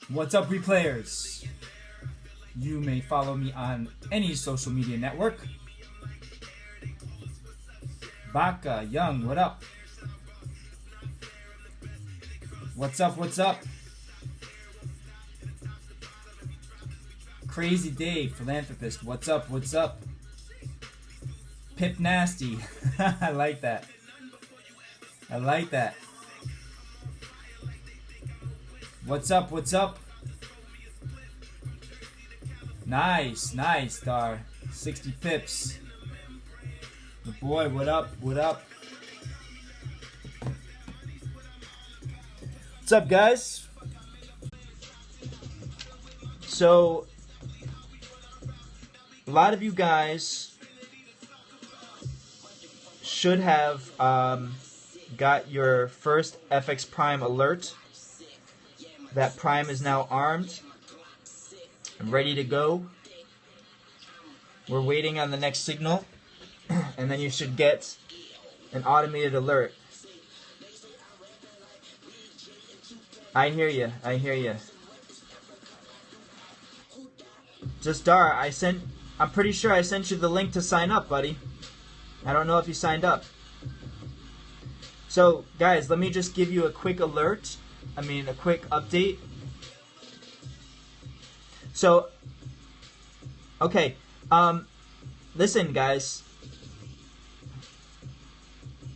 What's up, replayers? You may follow me on any social media network. Baka, Young, what up? What's up, what's up? Crazy Dave, philanthropist, what's up, what's up? Pip Nasty, I like that. I like that. What's up, what's up? Nice, nice, Dar. 60 pips. The boy, what up, what up? What's up, guys? So, a lot of you guys should have got your first FX Prime alert. That Prime is now armed and ready to go. We're waiting on the next signal, and then you should get an automated alert. I hear you. I hear you. Just Dar, I'm pretty sure I sent you the link to sign up, buddy. I don't know if you signed up. So, guys, let me just give you a quick alert. A quick update. So, okay, listen, guys.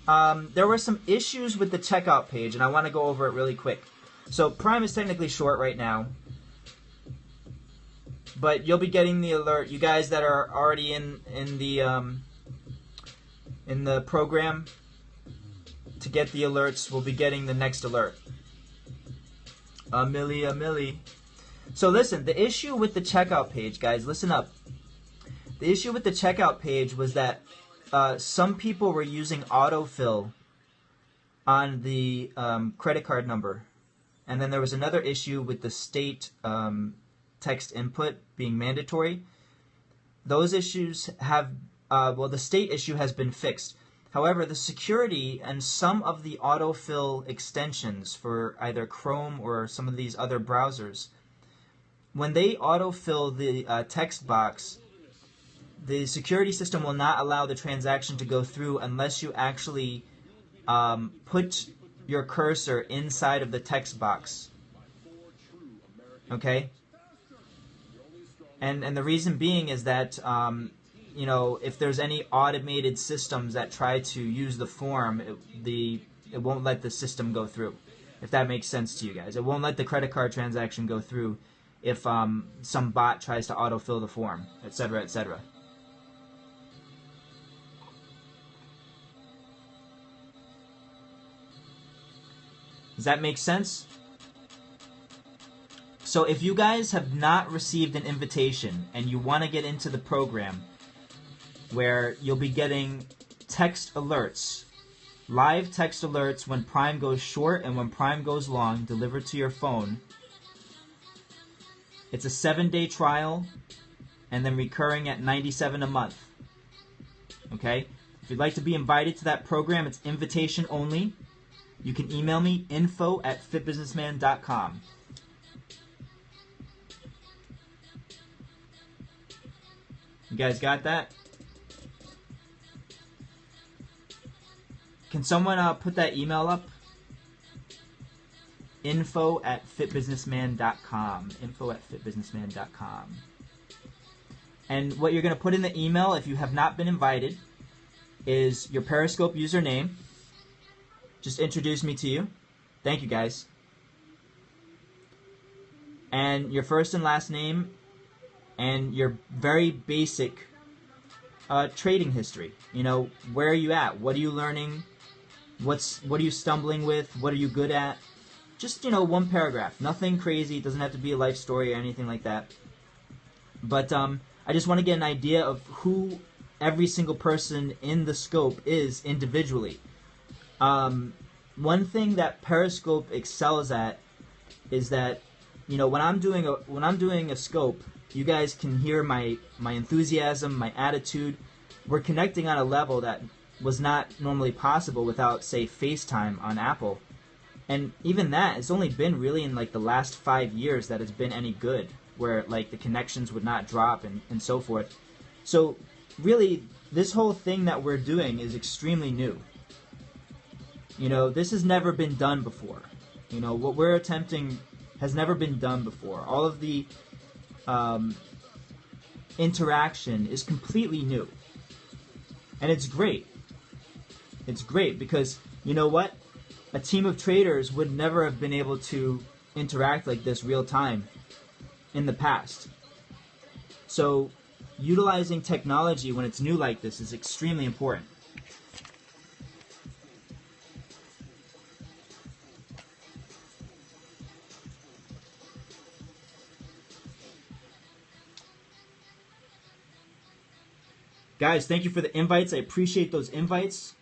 There were some issues with the checkout page, and I want to go over it really quick. So, Prime is technically short right now, but you'll be getting the alert. You guys that are already in the program to get the alerts will be getting the next alert. A milli. So listen, the issue with the checkout page, guys, listen up. The issue with the checkout page was that some people were using autofill on the credit card number. And then there was another issue with the state text input being mandatory. Those issues have, the state issue has been fixed. However, the security and some of the autofill extensions for either Chrome or some of these other browsers, when they autofill the text box, the security system will not allow the transaction to go through unless you actually put your cursor inside of the text box. Okay? And the reason being is that if there's any automated systems that try to use the form, it won't let the system go through, if that makes sense to you guys. It won't let the credit card transaction go through if some bot tries to autofill the form, etc., etc. Does that make sense? So if you guys have not received an invitation and you want to get into the program, where you'll be getting text alerts, live text alerts when Prime goes short and when Prime goes long, delivered to your phone. It's a 7-day trial, and then recurring at $97 a month. Okay? If you'd like to be invited to that program, it's invitation only. You can email me, info@fitbusinessman.com. You guys got that? Can someone put that email up? info@fitbusinessman.com. info@fitbusinessman.com. And what you're going to put in the email, if you have not been invited, is your Periscope username. Just introduce me to you. Thank you, guys. And your first and last name, and your very basic trading history. Where are you at? What are you learning? What are you stumbling with? What are you good at? Just, one paragraph. Nothing crazy. It doesn't have to be a life story or anything like that. But I just want to get an idea of who every single person in the scope is individually. One thing that Periscope excels at is that, when I'm doing a scope, you guys can hear my enthusiasm, my attitude. We're connecting on a level that was not normally possible without, say, FaceTime on Apple. And even that, it's only been really in like the last 5 years that it's been any good, where like the connections would not drop and so forth. So really, this whole thing that we're doing is extremely new. You know, this has never been done before. You know, what we're attempting has never been done before. All of the interaction is completely new. And it's great. It's great because, you know what? A team of traders would never have been able to interact like this real time in the past. So utilizing technology when it's new like this is extremely important. Guys, thank you for the invites. I appreciate those invites.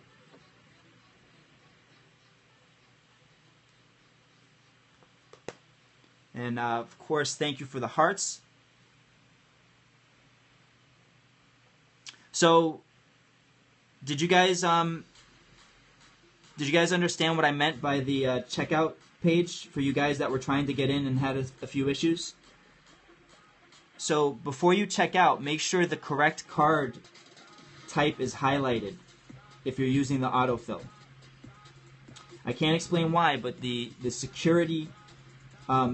And of course, thank you for the hearts. So, did you guys understand what I meant by the checkout page for you guys that were trying to get in and had a few issues? So before you check out, make sure the correct card type is highlighted if you're using the autofill. I can't explain why, but the security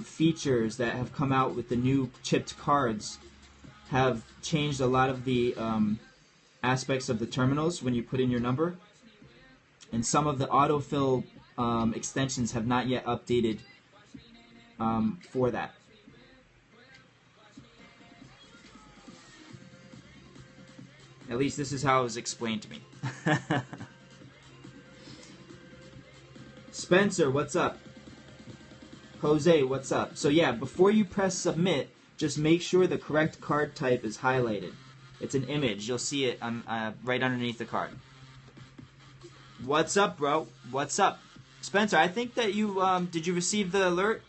features that have come out with the new chipped cards have changed a lot of the aspects of the terminals when you put in your number, and some of the autofill extensions have not yet updated for that. At least this is how it was explained to me. Spencer, what's up? Jose, what's up? So yeah, before you press submit, just make sure the correct card type is highlighted. It's an image. You'll see it right underneath the card. What's up, bro? What's up? Spencer, I think that you, did you receive the alert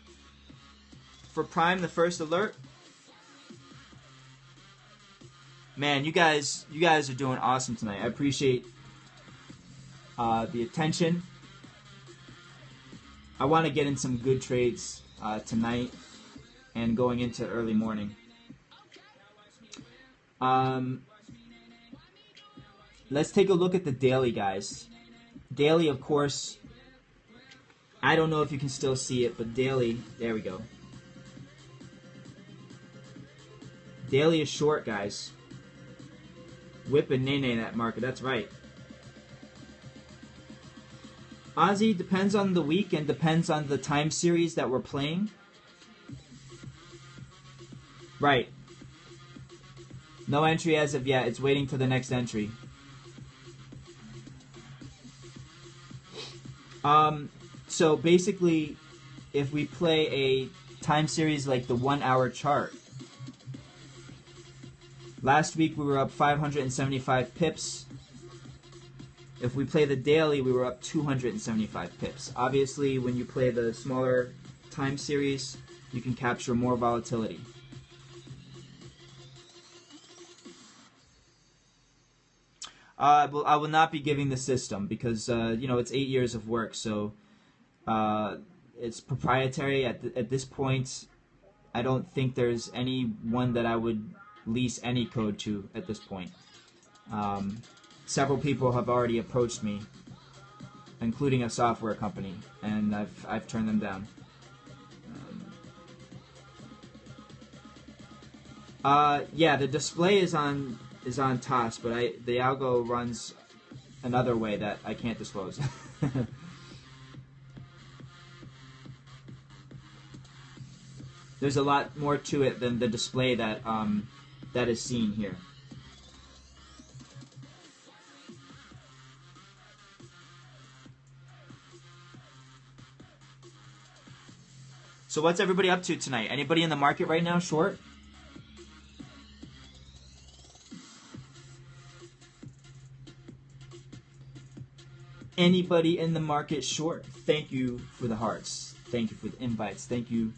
for Prime, the first alert? Man, you guys are doing awesome tonight. I appreciate the attention. I want to get in some good trades tonight and going into early morning. Let's take a look at the daily, guys. Daily, of course, I don't know if you can still see it, but daily, there we go. Daily is short, guys. Whip and Nene that market, that's right. Ozzy, depends on the week and depends on the time series that we're playing. Right. No entry as of yet. It's waiting for the next entry. So basically, if we play a time series like the 1 hour chart, last week we were up 575 pips. If we play the daily, we were up 275 pips. Obviously, when you play the smaller time series, you can capture more volatility. I will not be giving the system because you know, it's 8 years of work, so it's proprietary at this point. I don't think there's any one that I would lease any code to at this point. Several people have already approached me, including a software company, and I've turned them down. Yeah, the display is on TOS, but the algo runs another way that I can't disclose. There's a lot more to it than the display that that is seen here. So what's everybody up to tonight? Anybody in the market right now short? Anybody in the market short? Thank you for the hearts. Thank you for the invites. Thank you.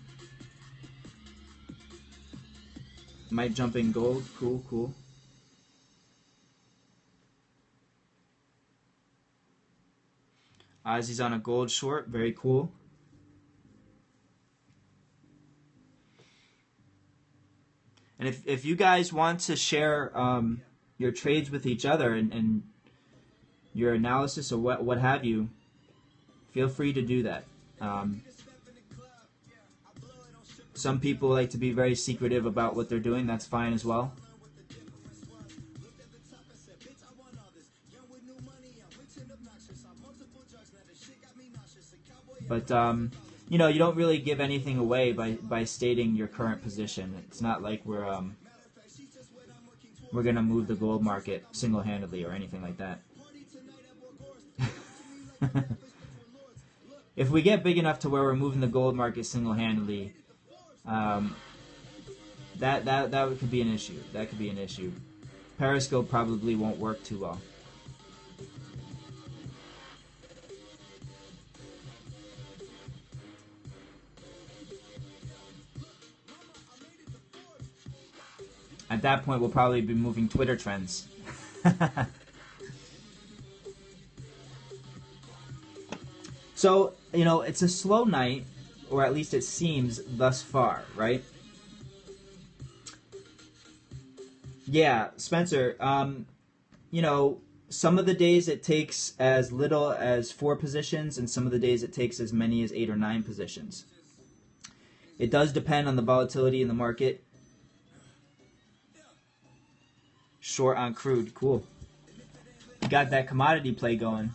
Might jump in gold. Cool, cool. Ozzy's on a gold short. Very cool. And if you guys want to share your trades with each other and your analysis or what have you, feel free to do that. Some people like to be very secretive about what they're doing. That's fine as well. But you know, you don't really give anything away by stating your current position. It's not like we're gonna move the gold market single-handedly or anything like that. If we get big enough to where we're moving the gold market single-handedly, that could be an issue. That could be an issue. Periscope probably won't work too well. At that point, we'll probably be moving Twitter trends. So, you know, it's a slow night, or at least it seems thus far, right? Yeah, Spencer, you know, some of the days it takes as little as 4 positions, and some of the days it takes as many as 8 or 9 positions. It does depend on the volatility in the market. Short on crude, cool. You got that commodity play going.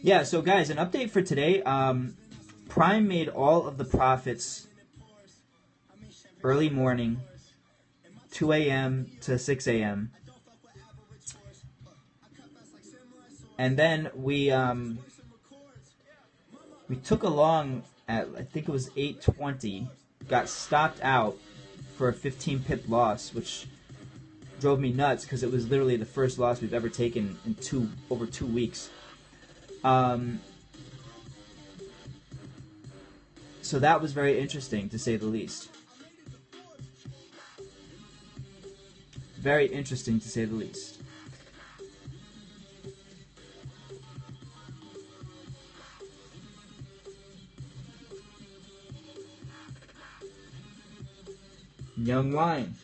Yeah, so guys, an update for today. Prime made all of the profits early morning, 2 a.m. to 6 a.m. And then we took a long at, I think it was 8:20, got stopped out for a 15 pip loss, which drove me nuts because it was literally the first loss we've ever taken in over 2 weeks. So that was very interesting, to say the least. Very interesting, to say the least. Young Wine.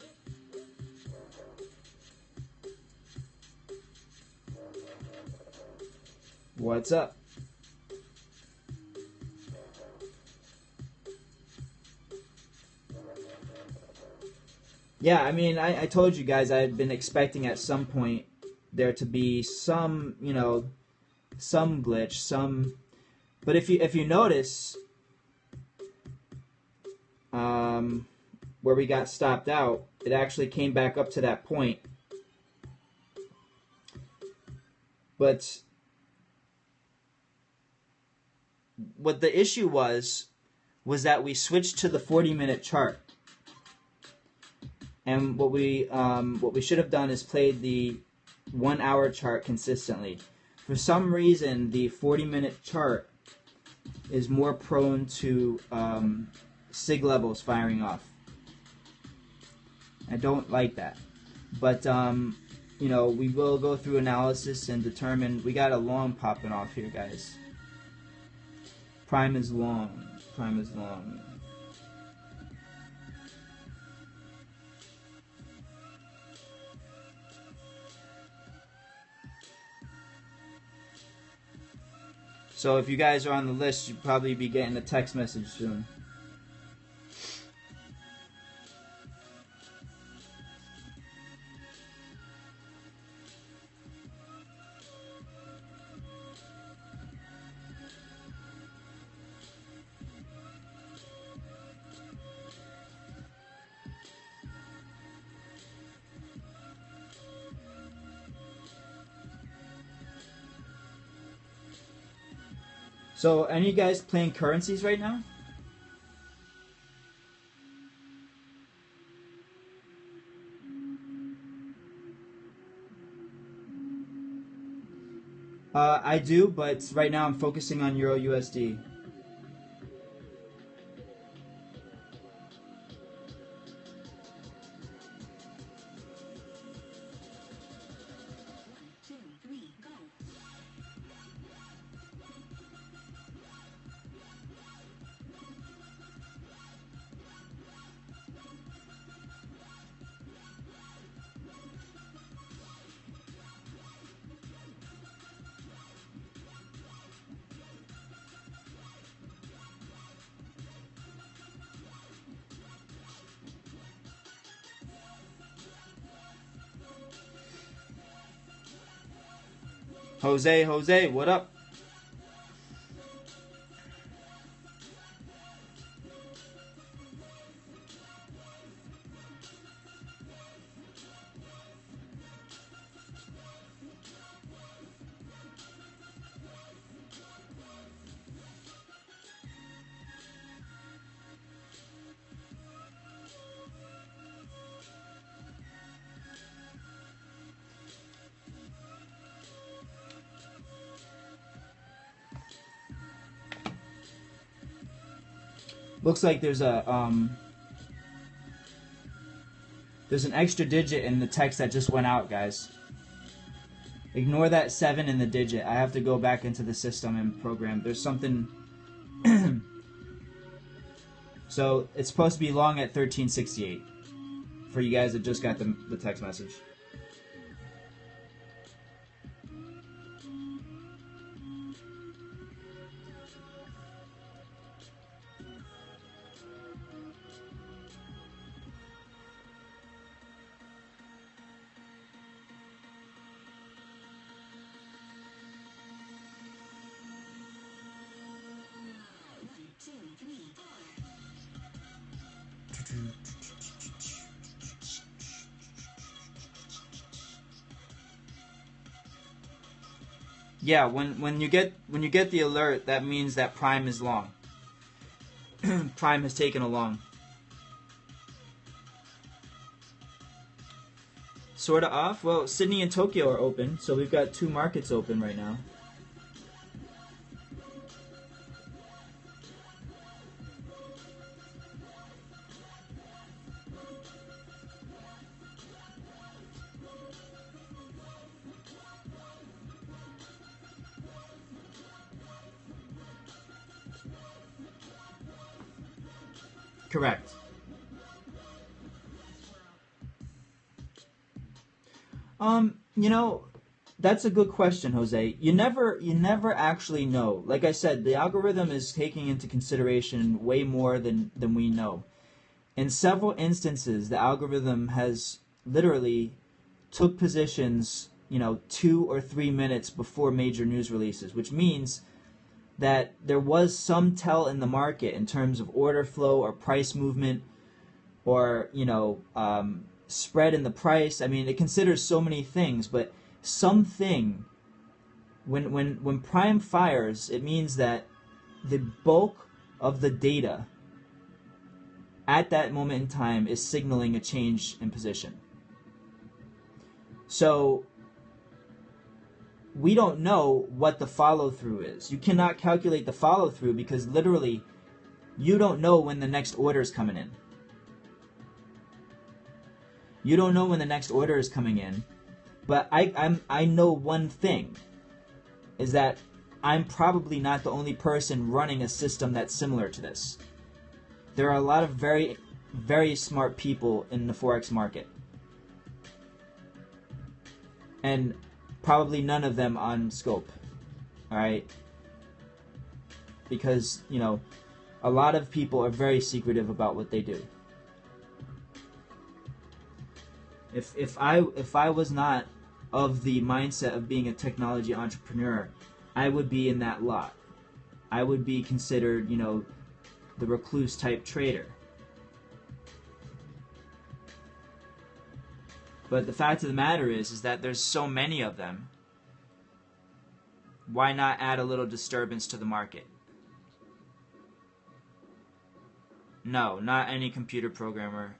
What's up? Yeah, I mean, I told you guys I had been expecting at some point there to be some, you know, some glitch, some. But if you notice, where we got stopped out, it actually came back up to that point. But what the issue was that we switched to the 40-minute chart. And what we should have done is played the 1-hour chart consistently. For some reason, the 40-minute chart is more prone to sig levels firing off. I don't like that. But, you know, we will go through analysis and determine. We got a long popping off here, guys. Prime is long. Prime is long. So if you guys are on the list, you'll probably be getting a text message soon. So, any of you guys playing currencies right now? I do, but right now I'm focusing on Euro USD. Jose, what up? Looks like there's an extra digit in the text that just went out, guys. Ignore that 7 in the digit. I have to go back into the system and program. There's something. So it's supposed to be long at 1368 for you guys that just got the text message. Yeah, when you get the alert, that means that Prime is long. Prime has taken a long. Sorta off. Well, Sydney and Tokyo are open, so we've got 2 markets open right now. Correct. You know, that's a good question, Jose. You never actually know. Like I said, the algorithm is taking into consideration way more than we know. In several instances, the algorithm has literally took positions, 2 or 3 minutes before major news releases, which means that there was some tell in the market in terms of order flow or price movement or, spread in the price. I mean, it considers so many things, but something, when Prime fires, it means that the bulk of the data at that moment in time is signaling a change in position. So we don't know what the follow-through is. You cannot calculate the follow-through because literally you don't know when the next order is coming in. You don't know when the next order is coming in. But I know one thing, is that I'm probably not the only person running a system that's similar to this. There are a lot of very, very smart people in the Forex market. And probably none of them on scope. Alright? Because, a lot of people are very secretive about what they do. If I was not of the mindset of being a technology entrepreneur, I would be in that lot. I would be considered, the recluse type trader. But the fact of the matter is that there's so many of them. Why not add a little disturbance to the market? No, not any computer programmer.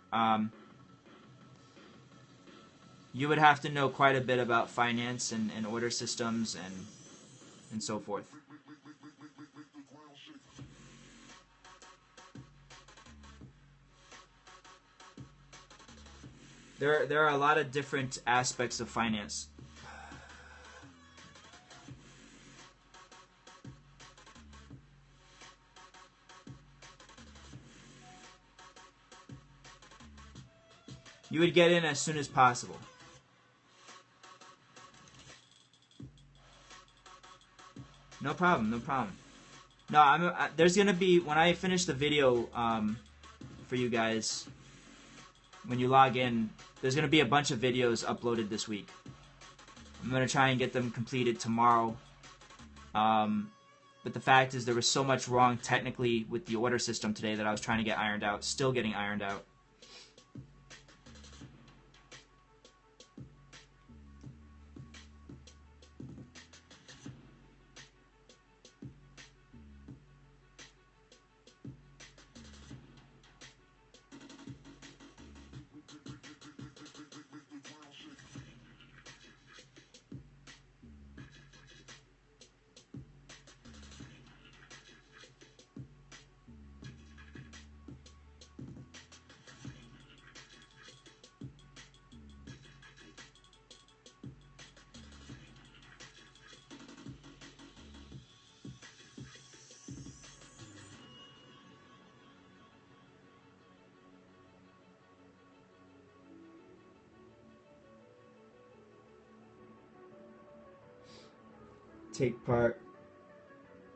You would have to know quite a bit about finance and order systems and so forth. There are a lot of different aspects of finance. You would get in as soon as possible. No problem, no problem. No, there's gonna be, when I finish the video for you guys, when you log in, there's gonna be a bunch of videos uploaded this week. I'm going to try and get them completed tomorrow. But the fact is there was so much wrong technically with the order system today that I was trying to get ironed out. Still getting ironed out. Take part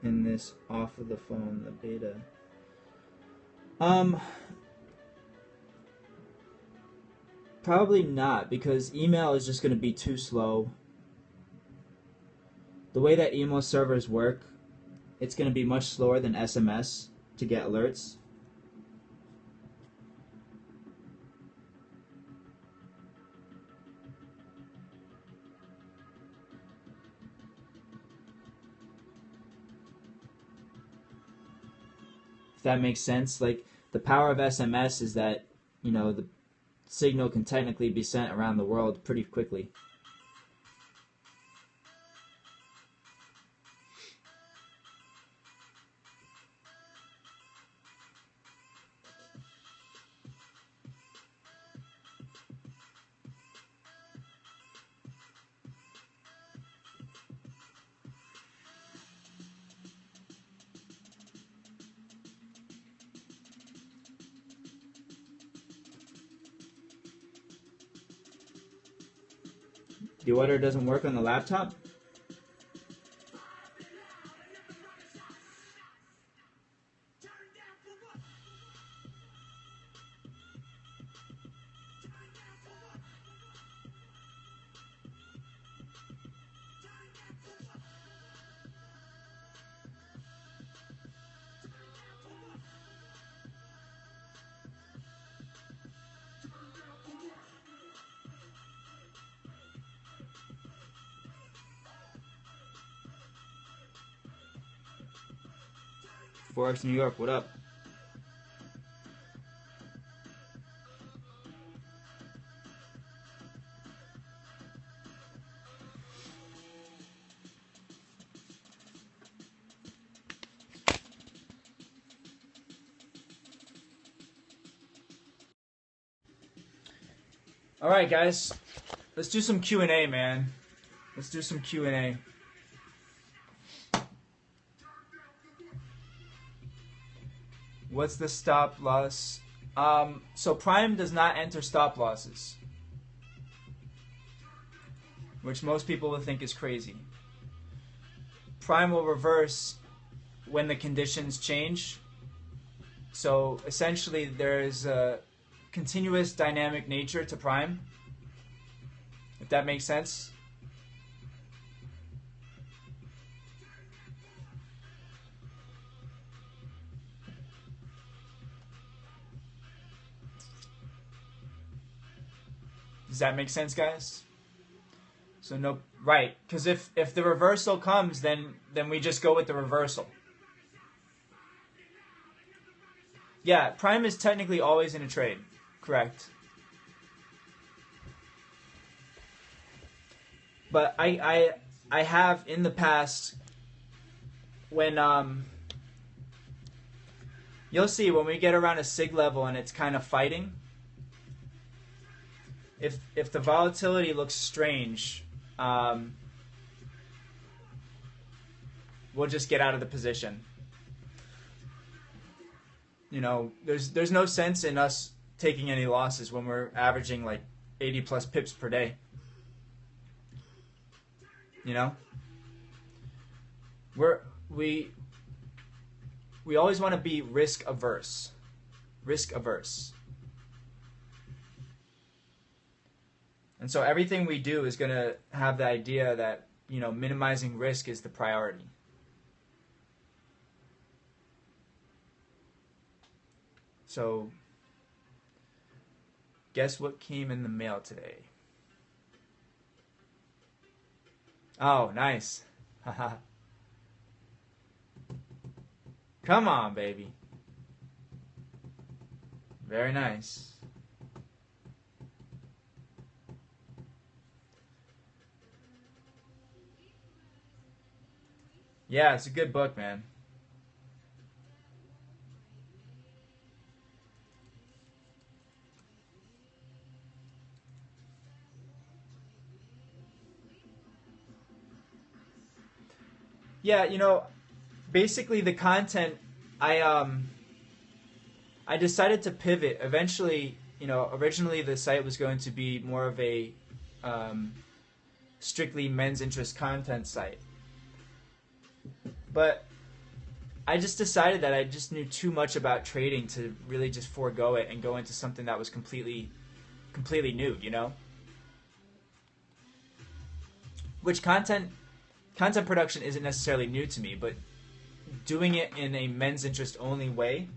in this off of the phone, the beta. Probably not, because email is just going to be too slow. The way that email servers work, it's going to be much slower than SMS to get alerts. If that makes sense. Like, the power of SMS is that, you know, the signal can technically be sent around the world pretty quickly. The order doesn't work on the laptop? Forex New York, what up? All right, guys, let's do some Q&A, man. Let's do some Q&A. What's the stop loss? So Prime does not enter stop losses, which most people will think is crazy. Prime will reverse when the conditions change. So essentially there's a continuous dynamic nature to Prime, if that makes sense. Does that make sense, guys? So no, right? Because if the reversal comes, then we just go with the reversal. Yeah, Prime is technically always in a trade, correct? But I have in the past when you'll see when we get around a sig level and it's kind of fighting. If the volatility looks strange, we'll just get out of the position. You know, there's no sense in us taking any losses when we're averaging like 80 plus pips per day. You know, we always want to be risk averse. And so everything we do is going to have the idea that, you know, minimizing risk is the priority. So, guess what came in the mail today? Oh, nice. Haha. Come on, baby. Very nice. Yeah, it's a good book, man. Yeah, you know, basically the content I I decided to pivot. Eventually, you know, originally the site was going to be more of a um, strictly men's interest content site. But I just decided that I just knew too much about trading to really just forego it and go into something that was completely new, you know? Which content production isn't necessarily new to me, but doing it in a men's interest only way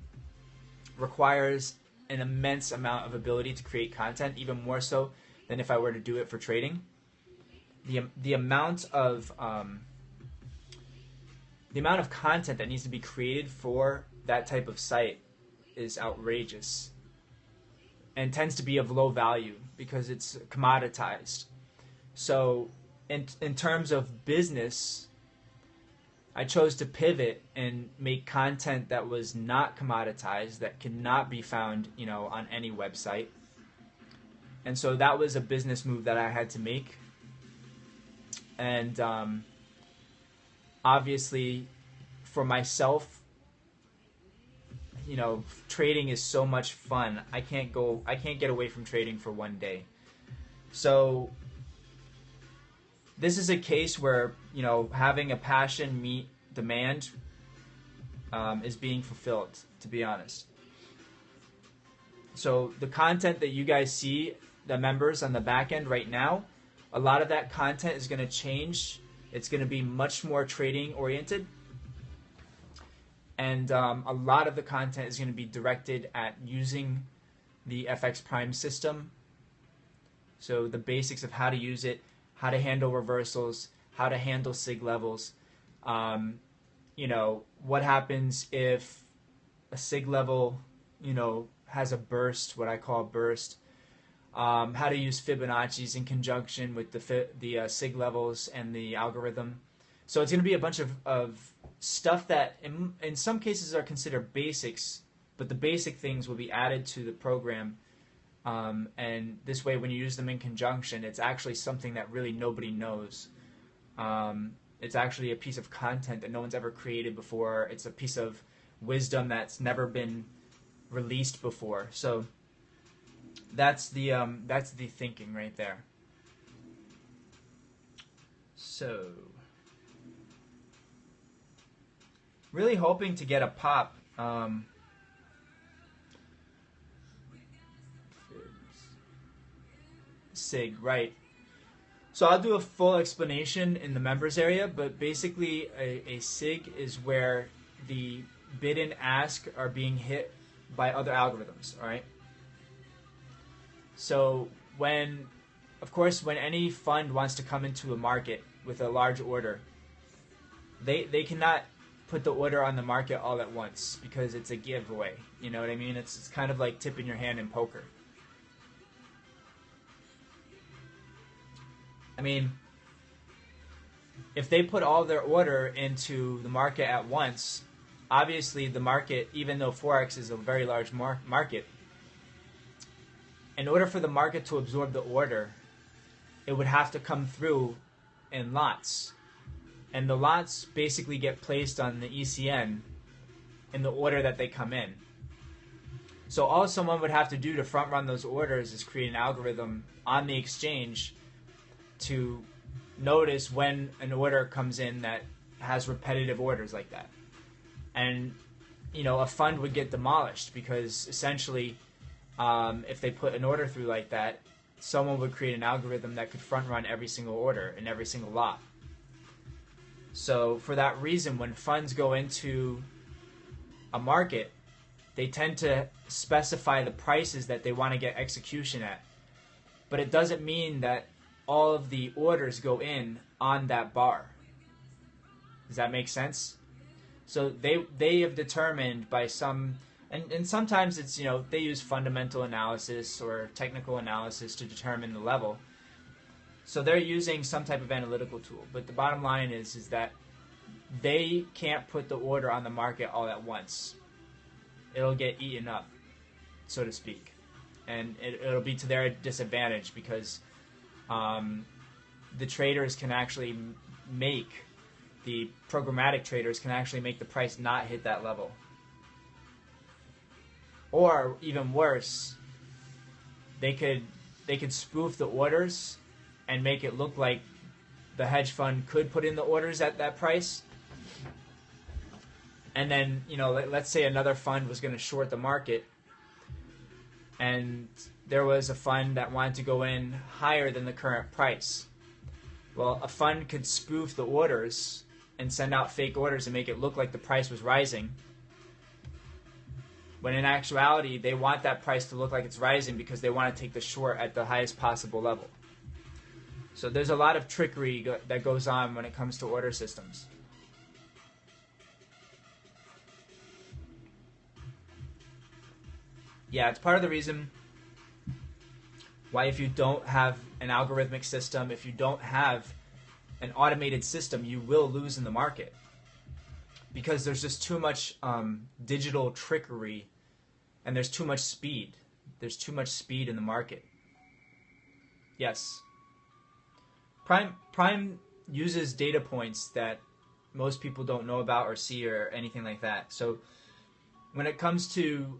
requires an immense amount of ability to create content, even more so than if I were to do it for trading. The amount of content that needs to be created for that type of site is outrageous and tends to be of low value because it's commoditized. So in terms of business, I chose to pivot and make content that was not commoditized, that cannot be found, you know, on any website. And so that was a business move that I had to make. And obviously, for myself, you know, trading is so much fun. I can't get away from trading for one day. So this is a case where, you know, having a passion meet demand is being fulfilled, to be honest. So the content that you guys see, the members on the back end right now, a lot of that content is going to change. It's going to be much more trading oriented. And a lot of the content is going to be directed at using the FX Prime system. So the basics of how to use it, how to handle reversals, how to handle sig levels. You know, what happens if a sig level, you know, has a burst, what I call a burst. How to use Fibonacci's in conjunction with the sig levels and the algorithm. So it's going to be a bunch of stuff that in some cases are considered basics, but the basic things will be added to the program. And this way, when you use them in conjunction, it's actually something that really nobody knows. It's actually a piece of content that no one's ever created before. It's a piece of wisdom that's never been released before. So that's the thinking right there. So really hoping to get a pop. Sig, right. So I'll do a full explanation in the members area, but basically a SIG is where the bid and ask are being hit by other algorithms, all right? So when any fund wants to come into a market with a large order, they cannot put the order on the market all at once because it's a giveaway. You know what I mean? It's kind of like tipping your hand in poker. I mean, if they put all their order into the market at once, obviously the market, even though Forex is a very large market, in order for the market to absorb the order, it would have to come through in lots. And the lots basically get placed on the ECN in the order that they come in. So all someone would have to do to front run those orders is create an algorithm on the exchange to notice when an order comes in that has repetitive orders like that. And, you know, a fund would get demolished because essentially if they put an order through like that, someone would create an algorithm that could front run every single order in every single lot. So for that reason, when funds go into a market, they tend to specify the prices that they want to get execution at. But it doesn't mean that all of the orders go in on that bar. Does that make sense? So they have determined by some, and sometimes it's, they use fundamental analysis or technical analysis to determine the level. So they're using some type of analytical tool. But the bottom line is that they can't put the order on the market all at once. It'll get eaten up, so to speak. And it'll be to their disadvantage because the traders can actually the programmatic traders can actually make the price not hit that level. Or even worse, they could spoof the orders and make it look like the hedge fund could put in the orders at that price. And then, let's say another fund was going to short the market and there was a fund that wanted to go in higher than the current price. Well, a fund could spoof the orders and send out fake orders and make it look like the price was rising, when in actuality they want that price to look like it's rising because they want to take the short at the highest possible level. So there's a lot of trickery that goes on when it comes to order systems. Yeah, it's part of the reason why if you don't have an algorithmic system, if you don't have an automated system, you will lose in the market. Because there's just too much digital trickery and there's too much speed. There's too much speed in the market. Yes. Prime uses data points that most people don't know about or see or anything like that. So when it comes to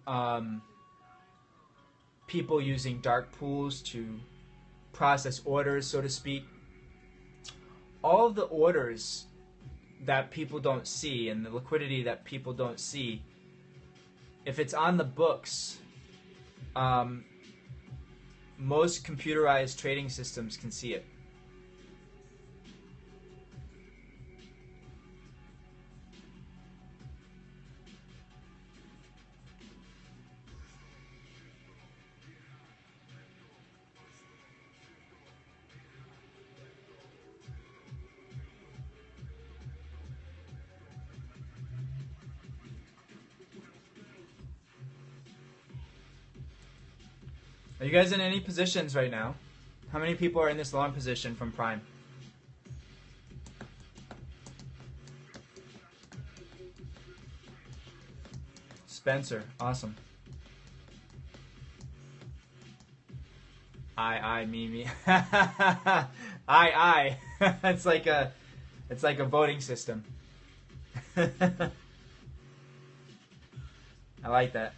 people using dark pools to process orders, so to speak, all of the orders that people don't see and the liquidity that people don't see, if it's on the books, most computerized trading systems can see it. Are you guys in any positions right now? How many people are in this long position from Prime? Spencer, awesome. Me. I. It's like a voting system. I like that.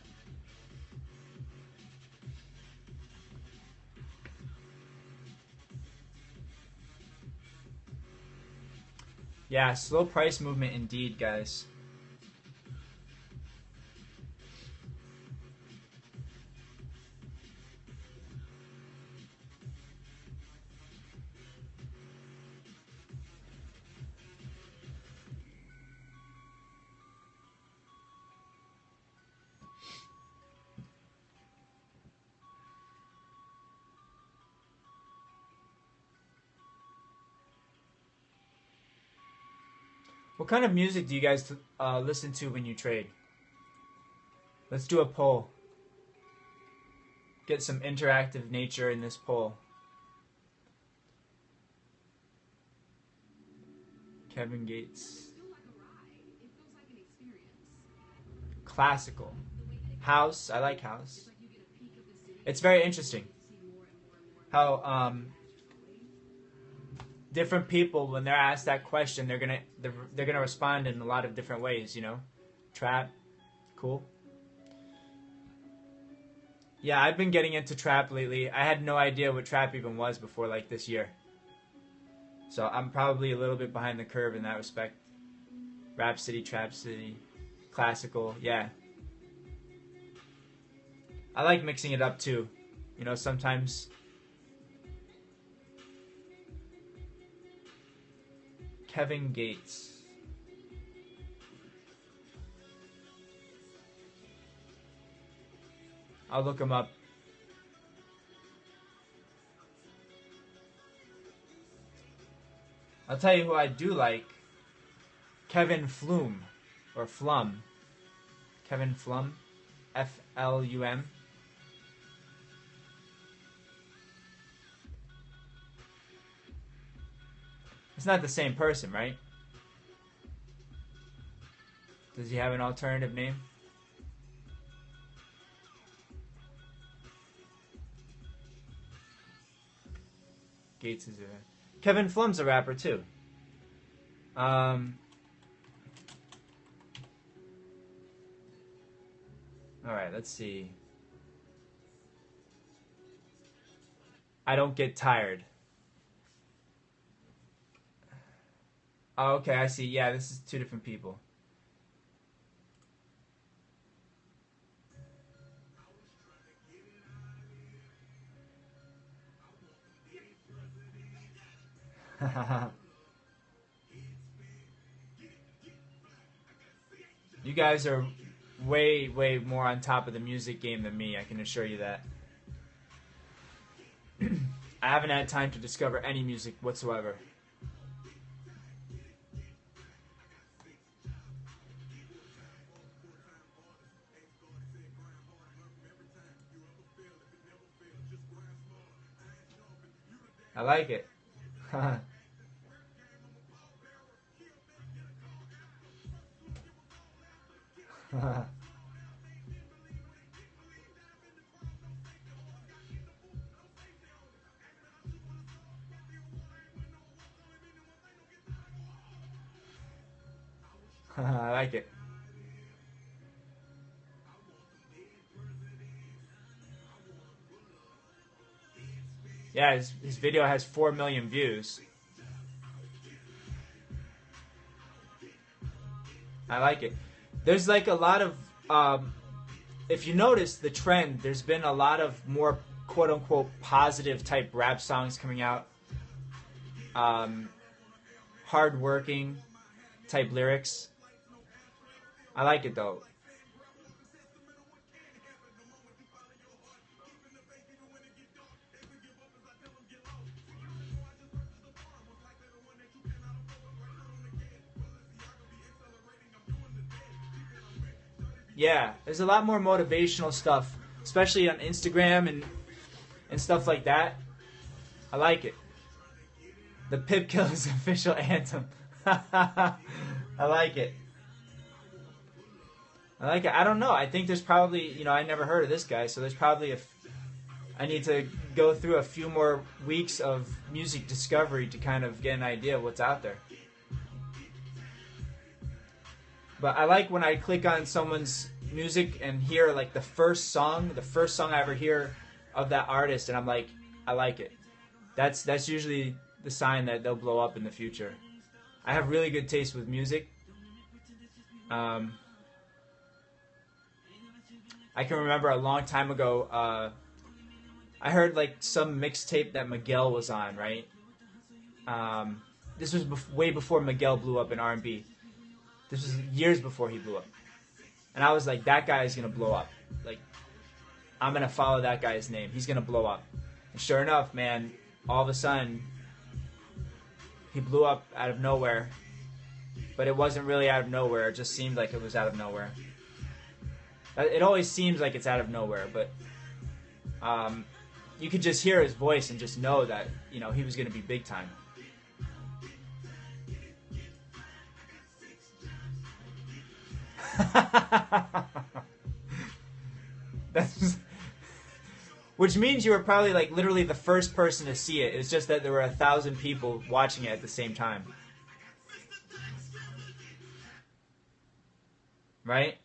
Yeah, slow price movement indeed, guys. What kind of music do you guys listen to when you trade? Let's do a poll. Get some interactive nature in this poll. Kevin Gates. Classical. House. I like house. It's very interesting how different people, when they're asked that question, they're gonna respond in a lot of different ways. Trap, cool. Yeah, I've been getting into trap lately. I had no idea what trap even was before this year. So I'm probably a little bit behind the curve in that respect. Rhapsody, Trap City, classical, yeah. I like mixing it up too. Sometimes Kevin Gates. I'll look him up. I'll tell you who I do like. Kevin Flum. Or Flum. Kevin Flum. F-L-U-M. It's not the same person, right? Does he have an alternative name? Gates is a... Kevin Flum's a rapper too. Alright, let's see. I don't get tired. Oh, okay, I see. Yeah, this is two different people. You guys are way, way more on top of the music game than me, I can assure you that. I haven't had time to discover any music whatsoever. I like it. I like it. Yeah, his video has 4 million views. I like it. There's like a lot of, if you notice the trend, there's been a lot of more quote-unquote positive type rap songs coming out. Hard-working type lyrics. I like it though. Yeah, there's a lot more motivational stuff, especially on Instagram and stuff like that. I like it. The Pip Killers official anthem. I like it. I like it. I don't know. I think there's probably, you know, I never heard of this guy, so there's probably I need to go through a few more weeks of music discovery to kind of get an idea of what's out there. But I like when I click on someone's music and hear like the first song I ever hear of that artist, and I'm like, I like it. That's usually the sign that they'll blow up in the future. I have really good taste with music. I can remember a long time ago, I heard like some mixtape that Miguel was on, right? This was way before Miguel blew up in R&B. This was years before he blew up. And I was like, that guy is going to blow up. Like, I'm going to follow that guy's name. He's going to blow up. And sure enough, man, all of a sudden, he blew up out of nowhere. But it wasn't really out of nowhere. It just seemed like it was out of nowhere. It always seems like it's out of nowhere, but you could just hear his voice and just know that, you know, he was going to be big time. That's which means you were probably like literally the first person to see it. It's just that there were 1,000 people watching it at the same time. Right?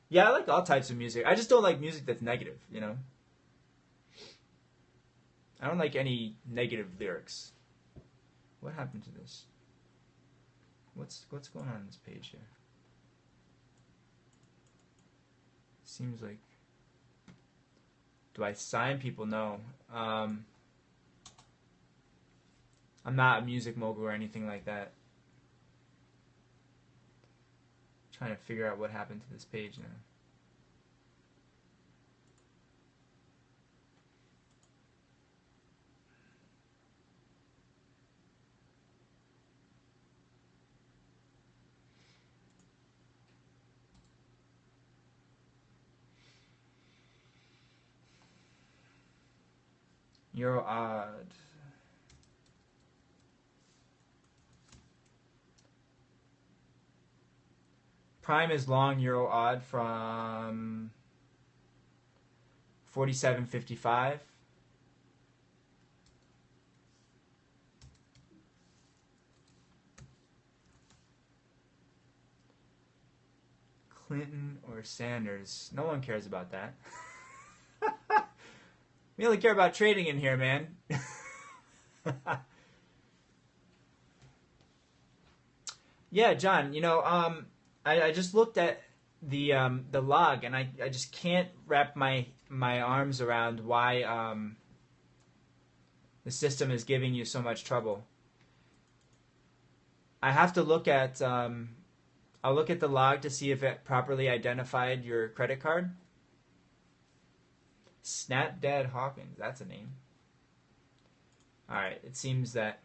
Yeah, I like all types of music. I just don't like music that's negative, you know? I don't like any negative lyrics. What happened to this? What's going on this page here? Seems like... Do I sign people? No. I'm not a music mogul or anything like that. Trying to figure out what happened to this page now. Euro odd. Prime is long euro odd from 47.55. Clinton or Sanders? No one cares about that. We only care about trading in here, man. Yeah, John. I just looked at the log, and I just can't wrap my arms around why the system is giving you so much trouble. I have to look at I'll look at the log to see if it properly identified your credit card. Snapdad Hawkins, that's a name. All right, it seems that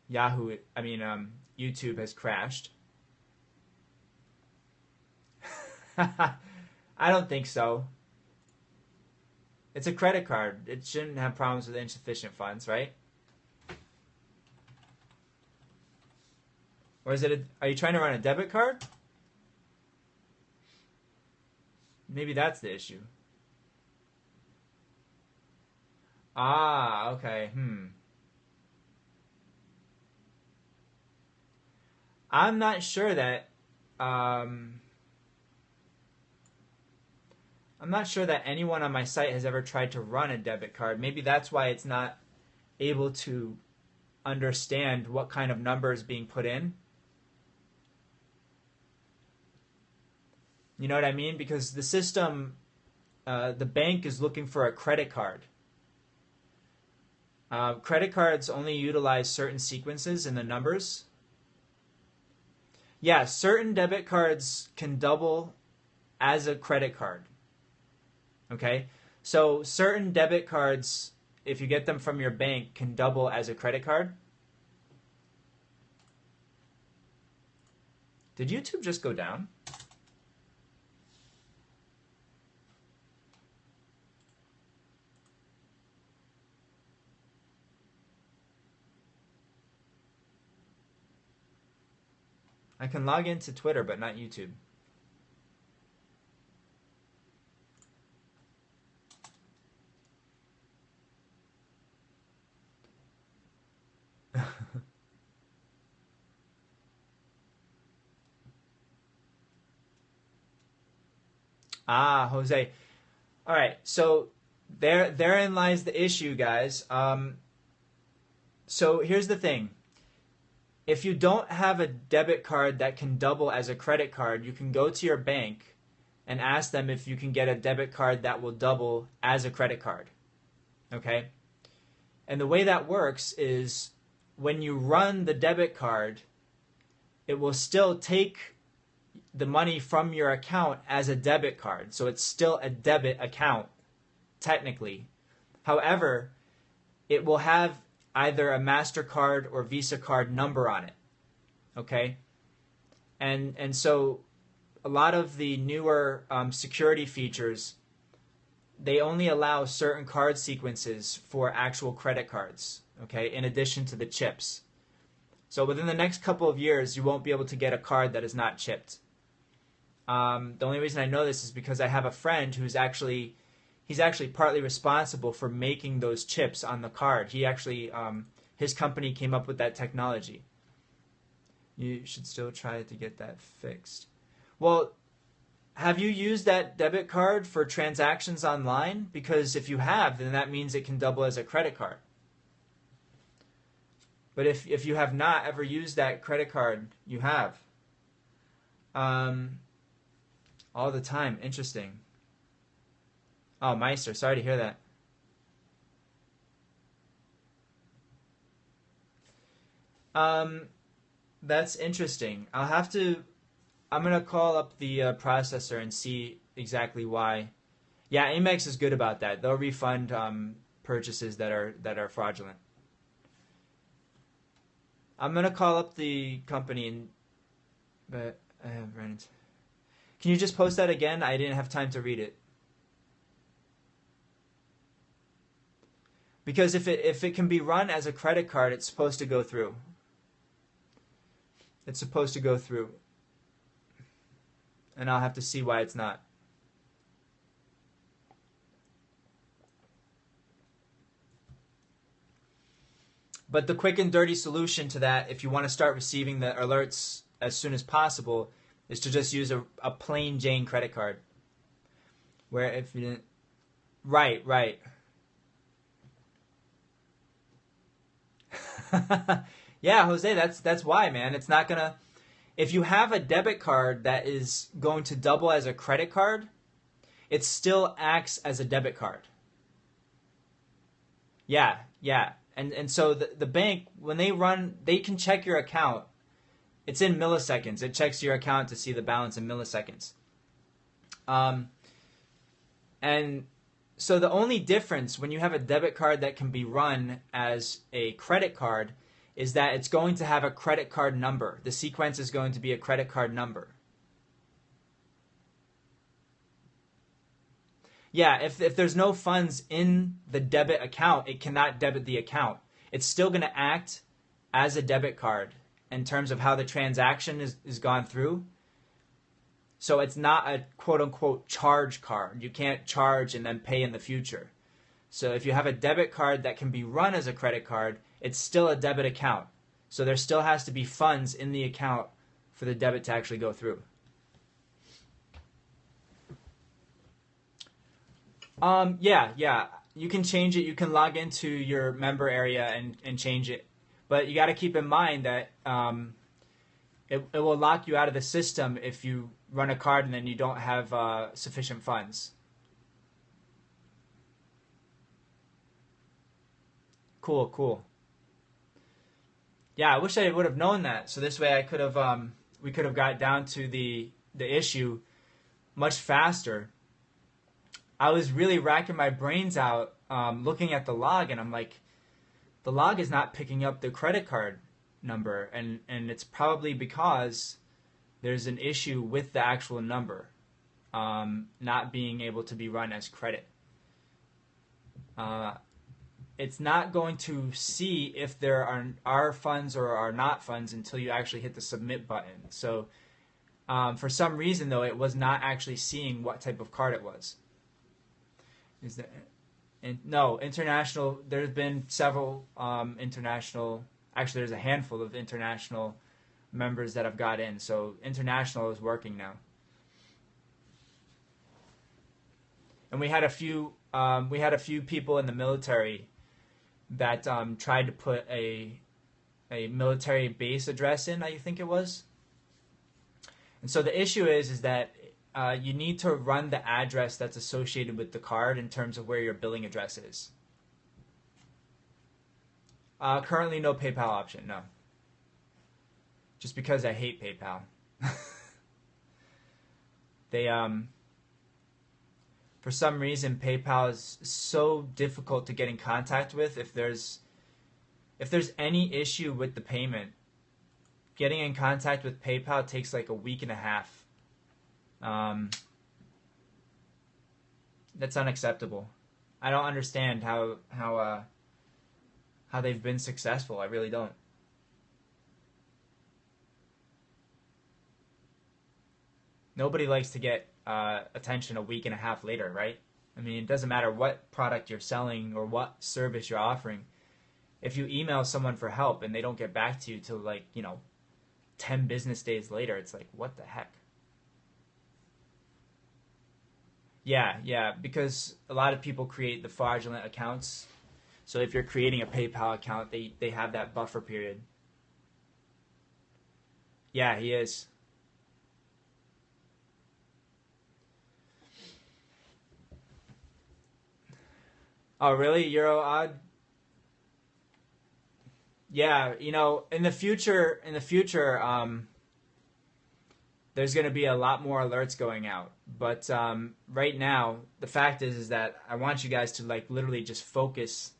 YouTube has crashed. I don't think so. It's a credit card. It shouldn't have problems with insufficient funds, right? Or is it are you trying to run a debit card? Maybe that's the issue. Ah, okay. I'm not sure that I'm not sure that anyone on my site has ever tried to run a debit card. Maybe that's why it's not able to understand what kind of number is being put in. You know what I mean? Because the system, the bank is looking for a credit card. Credit cards only utilize certain sequences in the numbers. Yeah, certain debit cards can double as a credit card. Okay? So certain debit cards, if you get them from your bank, can double as a credit card. Did YouTube just go down? I can log into Twitter, but not YouTube. Ah, Jose. All right, so therein lies the issue, guys. So here's the thing. If you don't have a debit card that can double as a credit card, you can go to your bank and ask them if you can get a debit card that will double as a credit card. Okay? And the way that works is when you run the debit card, it will still take the money from your account as a debit card. So it's still a debit account, technically. However, it will have either a MasterCard or Visa card number on it. Okay? And so a lot of the newer security features, they only allow certain card sequences for actual credit cards, okay, in addition to the chips. So within the next couple of years, you won't be able to get a card that is not chipped. The only reason I know this is because I have a friend who's he's actually partly responsible for making those chips on the card. He actually, his company came up with that technology. You should still try to get that fixed. Well, have you used that debit card for transactions online? Because if you have, then that means it can double as a credit card. But if you have not ever used that credit card, you have. All the time. Interesting. Oh, Meister, sorry to hear that. That's interesting. I'm gonna call up the processor and see exactly why. Yeah, Amex is good about that. They'll refund purchases that are fraudulent. I'm gonna call up the company but I have run into. Can you just post that again? I didn't have time to read it. Because if it can be run as a credit card, it's supposed to go through. It's supposed to go through. And I'll have to see why it's not. But the quick and dirty solution to that, if you want to start receiving the alerts as soon as possible, is to just use a plain Jane credit card. Where if you didn't... Right. Yeah, Jose, that's why, man. It's not gonna... If you have a debit card that is going to double as a credit card, it still acts as a debit card. Yeah. And so the bank, when they can check your account. It's in milliseconds. It checks your account to see the balance in milliseconds. And so the only difference when you have a debit card that can be run as a credit card is that it's going to have a credit card number. The sequence is going to be a credit card number. Yeah, if there's no funds in the debit account, it cannot debit the account. It's still going to act as a debit card in terms of how the transaction is gone through. So it's not a quote-unquote charge card. You can't charge and then pay in the future. So if you have a debit card that can be run as a credit card, it's still a debit account. So there still has to be funds in the account for the debit to actually go through. Yeah. You can change it. You can log into your member area and change it. But you got to keep in mind that it will lock you out of the system if you run a card and then you don't have sufficient funds. Cool. Yeah, I wish I would have known that. So this way I could have we could have got down to the issue much faster. I was really racking my brains out looking at the log, and I'm like, the log is not picking up the credit card number, and it's probably because there's an issue with the actual number not being able to be run as credit. It's not going to see if there are funds or are not funds until you actually hit the submit button. So for some reason, though, it was not actually seeing what type of card it was. Is that... No, international. There's been several international. Actually, there's a handful of international members that have got in. So international is working now. And we had a few. We had a few people in the military that tried to put a military base address in. I think it was. And so the issue is that you need to run the address that's associated with the card in terms of where your billing address is. Currently, no PayPal option, no. Just because I hate PayPal. They, for some reason, PayPal is so difficult to get in contact with. If there's any issue with the payment, getting in contact with PayPal takes like a week and a half. That's unacceptable. I don't understand how they've been successful. I really don't. Nobody likes to get attention a week and a half later, right? I mean, it doesn't matter what product you're selling or what service you're offering. If you email someone for help and they don't get back to you till 10 business days later, it's like, what the heck? Yeah, because a lot of people create the fraudulent accounts. So if you're creating a PayPal account, they have that buffer period. Yeah, he is. Oh, really? Euro odd? Yeah, you know, in the future, there's going to be a lot more alerts going out. But right now, the fact is that I want you guys to like literally just focus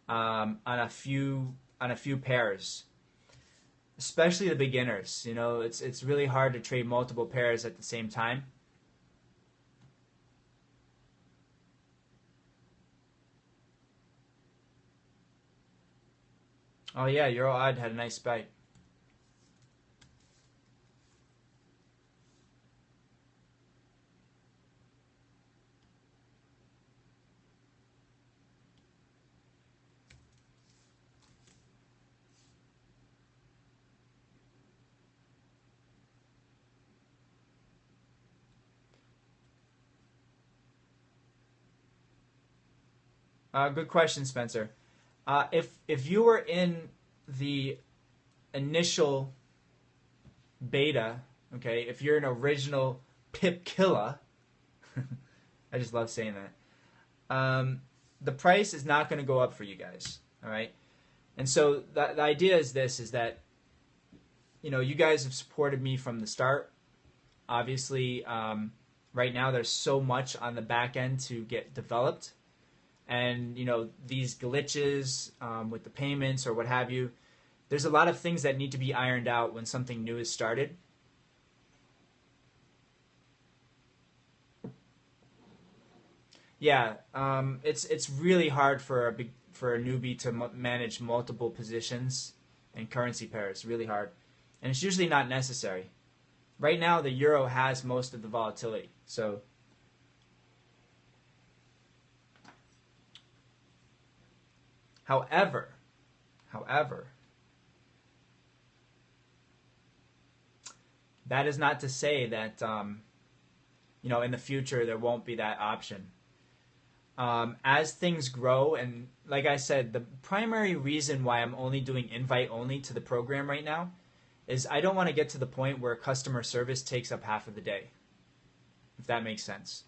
on a few pairs, especially the beginners. You know, it's really hard to trade multiple pairs at the same time. Oh yeah, Euro Odd had a nice spike. Good question, Spencer. If you were in the initial beta, okay, if you're an original pip killer, I just love saying that. The price is not going to go up for you guys, all right? And so the idea is this: is that you guys have supported me from the start. Obviously, right now there's so much on the back end to get developed, and these glitches with the payments or what have you. There's a lot of things that need to be ironed out when something new is started. Yeah, it's really hard for a newbie to manage multiple positions and currency pairs. Really hard, and it's usually not necessary. Right now, the euro has most of the volatility. So, however, that is not to say that in the future there won't be that option. As things grow, and like I said, the primary reason why I'm only doing invite only to the program right now is I don't want to get to the point where customer service takes up half of the day, if that makes sense.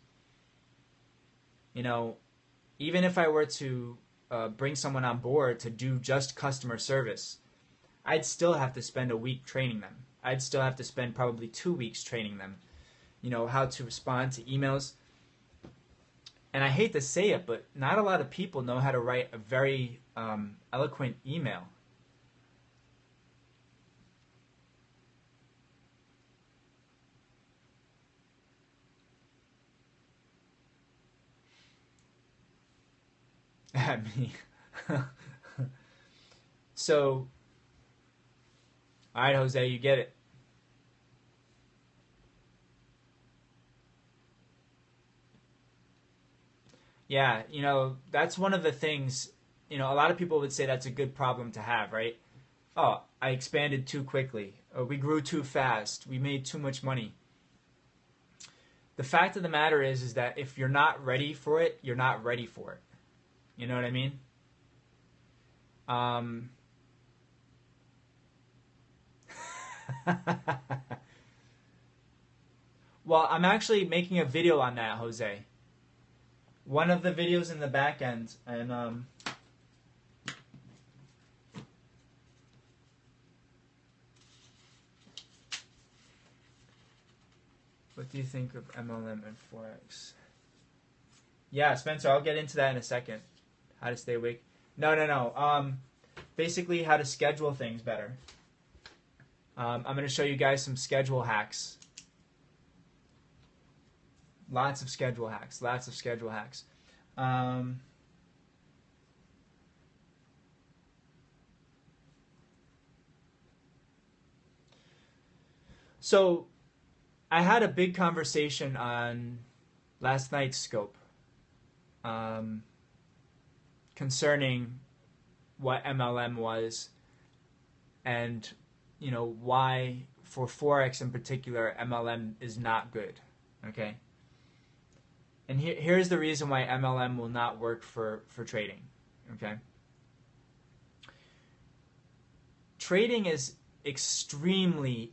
You know, even if I were to bring someone on board to do just customer service, I'd still have to spend a week training them. I'd still have to spend probably 2 weeks training them, how to respond to emails. And I hate to say it, but not a lot of people know how to write a very eloquent email. At me. So, all right, Jose, you get it. Yeah, that's one of the things, a lot of people would say that's a good problem to have, right? Oh, I expanded too quickly. Or we grew too fast. We made too much money. The fact of the matter is that if you're not ready for it, you're not ready for it. You know what I mean? Um, well, I'm actually making a video on that, Jose. One of the videos in the back end, and what do you think of MLM and Forex? Yeah, Spencer, I'll get into that in a second. How to stay awake. No. Basically, how to schedule things better. I'm going to show you guys some schedule hacks. Lots of schedule hacks. So, I had a big conversation on last night's scope concerning what MLM was and why for Forex in particular MLM is not good. Okay, and here's the reason why MLM will not work for trading. Okay, trading is extremely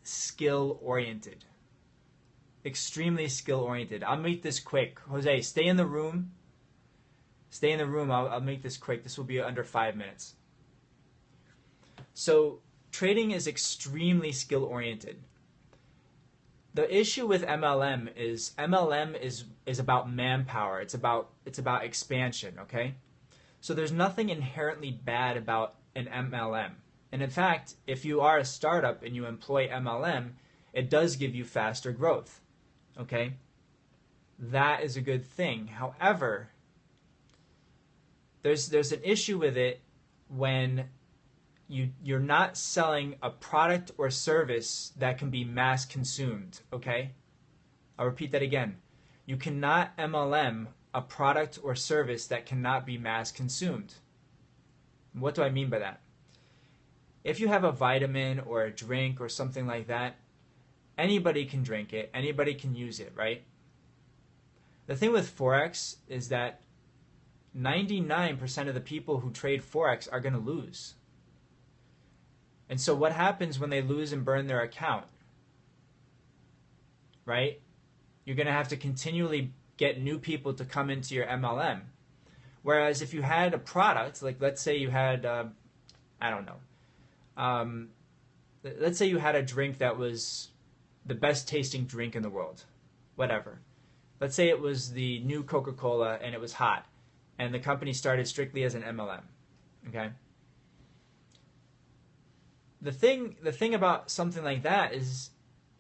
skill oriented. I'll make this quick. Jose, stay in the room. I'll make this quick. This will be under 5 minutes. So trading is extremely skill oriented. The issue with MLM is about manpower. It's about expansion, okay? So there's nothing inherently bad about an MLM. And in fact, if you are a startup and you employ MLM, it does give you faster growth, okay? That is a good thing. However, there's an issue with it when you're not selling a product or service that can be mass consumed, okay? I'll repeat that again. You cannot MLM a product or service that cannot be mass consumed. What do I mean by that? If you have a vitamin or a drink or something like that, anybody can drink it, anybody can use it, right? The thing with Forex is that 99% of the people who trade Forex are going to lose. And so what happens when they lose and burn their account? Right? You're going to have to continually get new people to come into your MLM. Whereas if you had a product, like let's say you had, I don't know, let's say you had a drink that was the best tasting drink in the world, whatever. Let's say it was the new Coca-Cola and it was hot, and the company started strictly as an MLM, okay? The thing about something like that is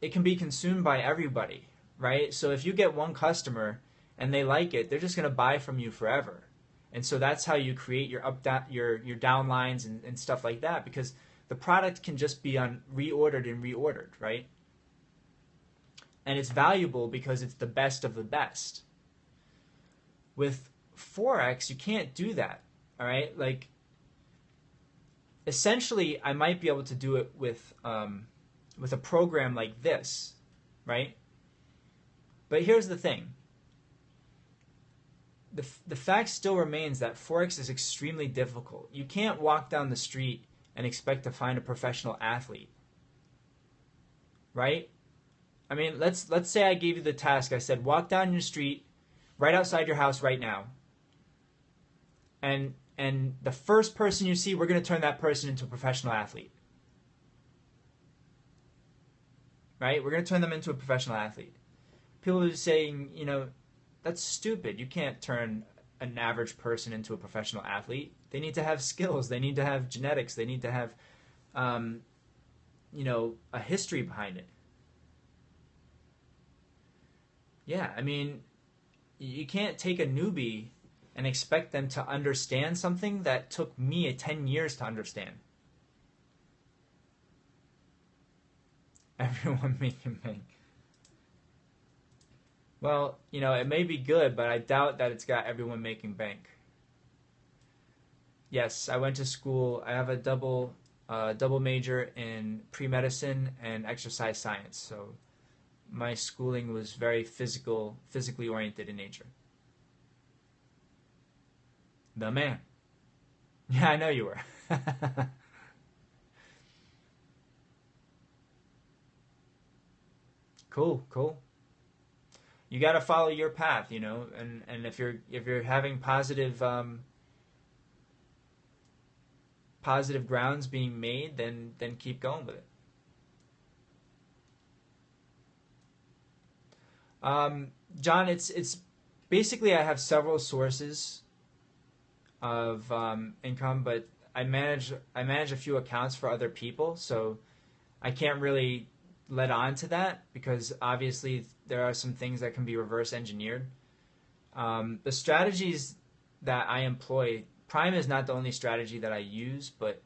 it can be consumed by everybody, right? So if you get one customer and they like it, they're just going to buy from you forever. And so that's how you create your your downlines and stuff like that, because the product can just be reordered and reordered, right? And it's valuable because it's the best of the best. With Forex, you can't do that, all right? Like, essentially, I might be able to do it with a program like this, right? But here's the thing. The fact still remains that Forex is extremely difficult. You can't walk down the street and expect to find a professional athlete, right? I mean, let's say I gave you the task. I said, walk down your street right outside your house right now. And the first person you see, we're going to turn that person into a professional athlete. Right? We're going to turn them into a professional athlete. People are saying, you know, that's stupid. You can't turn an average person into a professional athlete. They need to have skills. They need to have genetics. They need to have, you know, a history behind it. Yeah, I mean, you can't take a newbie and expect them to understand something that took me 10 years to understand. Everyone making bank. Well, you know, it may be good, but I doubt that it's got everyone making bank. Yes, I went to school. I have a double major in pre-medicine and exercise science. So my schooling was very physically oriented in nature. The man. Yeah, I know you were. Cool. You got to follow your path, you know, and if you're having positive grounds being made, then keep going with it. John, it's basically I have several sources of income, but I manage a few accounts for other people, so I can't really let on to that because obviously there are some things that can be reverse engineered. The strategies that I employ, Prime is not the only strategy that I use, but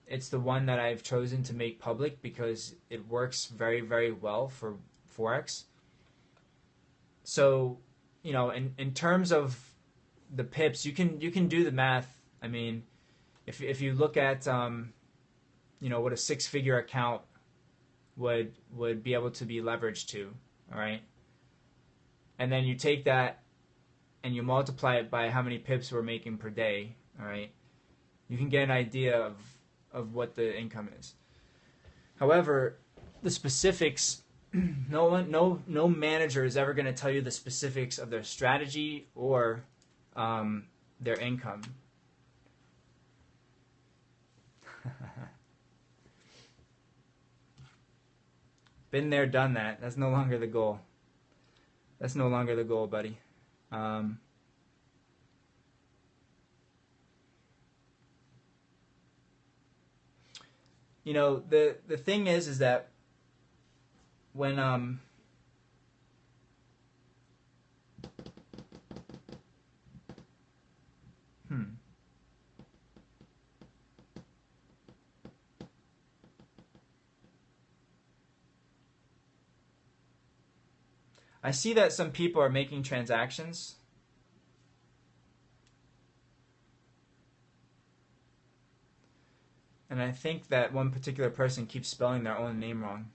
it's the one that I've chosen to make public because it works very, very well for Forex. So, you know, in terms of the pips, you can do the math. I mean, if you look at you know, what a 6-figure account would be able to be leveraged to, all right? And then you take that and you multiply it by how many pips we're making per day, all right? You can get an idea of what the income is. However, the specifics, no manager is ever going to tell you the specifics of their strategy or their income. Been there, done that. That's no longer the goal. That's no longer the goal, buddy. You know, the thing is that when I see that some people are making transactions. And I think that one particular person keeps spelling their own name wrong.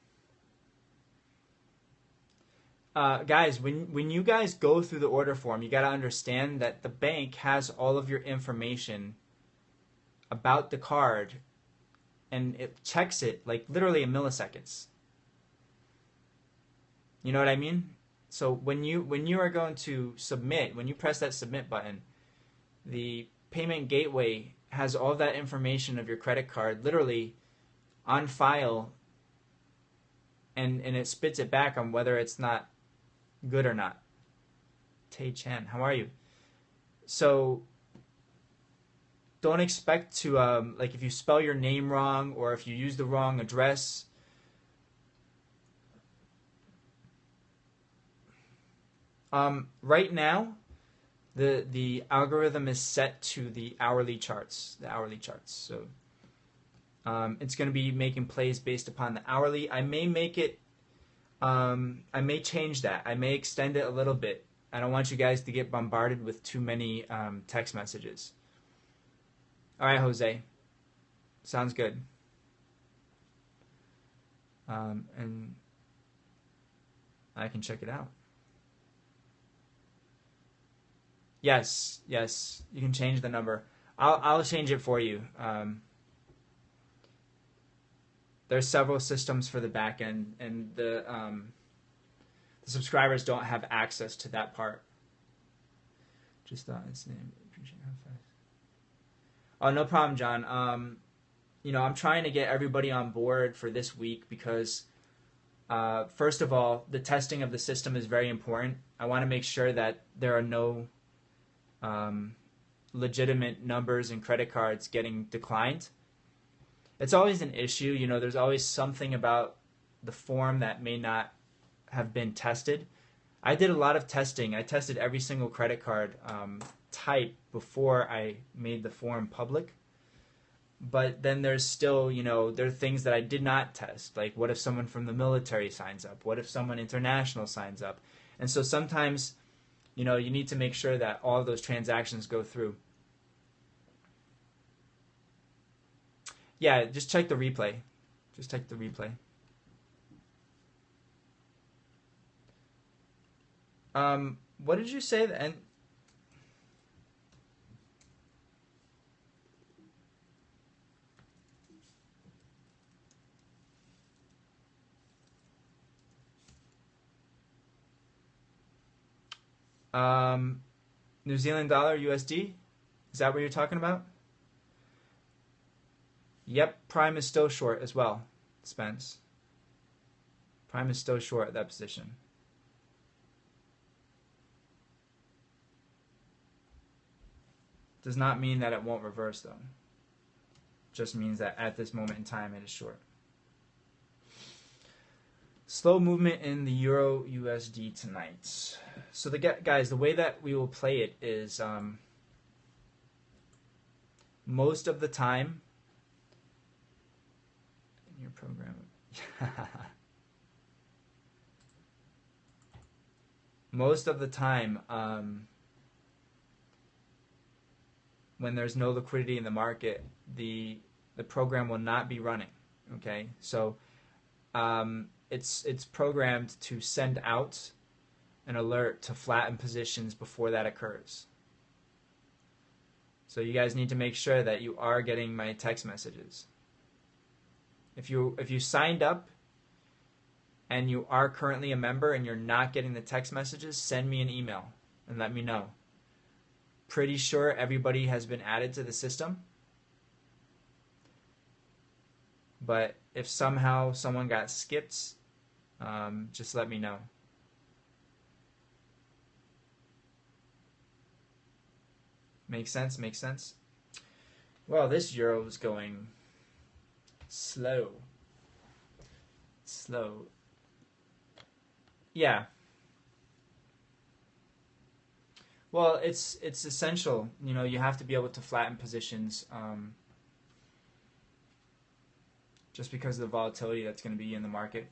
Guys, when you guys go through the order form, you got to understand that the bank has all of your information about the card, and it checks it like literally in milliseconds. You know what I mean? So when you are going to submit, when you press that submit button, the payment gateway has all that information of your credit card literally on file, and it spits it back on whether it's not good or not. Tay Chan, how are you? So don't expect to like if you spell your name wrong or if you use the wrong address. Right now, the algorithm is set to the hourly charts. So it's going to be making plays based upon the hourly. I may make it. I may change that. I may extend it a little bit. I don't want you guys to get bombarded with too many text messages. All right, Jose. Sounds good. And I can check it out. Yes, you can change the number. I'll change it for you. There's several systems for the back end, and the subscribers don't have access to that part. Just thought its name. Appreciate how fast. Oh, no problem, John. You know, I'm trying to get everybody on board for this week because, first of all, the testing of the system is very important. I want to make sure that there are no legitimate numbers and credit cards getting declined. It's always an issue, you know, there's always something about the form that may not have been tested. I did a lot of testing. I tested every single credit card type before I made the form public. But then there's still, you know, there are things that I did not test. Like what if someone from the military signs up? What if someone international signs up? And so sometimes, you know, you need to make sure that all of those transactions go through. Yeah, just check the replay. Just check the replay. What did you say? And New Zealand dollar, USD? Is that what you're talking about? Yep, Prime is still short as well, Spence. Prime is still short at that position. Does not mean that it won't reverse, though. Just means that at this moment in time, it is short. Slow movement in the Euro USD tonight. So guys, the way that we will play it is most of the time in your program. Most of the time, when there's no liquidity in the market, the program will not be running. Okay, so it's programmed to send out an alert to flatten positions before that occurs. So you guys need to make sure that you are getting my text messages. If you signed up and you are currently a member and you're not getting the text messages, send me an email and let me know. Pretty sure everybody has been added to the system. But if somehow someone got skipped, just let me know. Makes sense? Makes sense? Well, this euro is going slow. Slow. Yeah. Well, it's essential. You know, you have to be able to flatten positions just because of the volatility that's going to be in the market.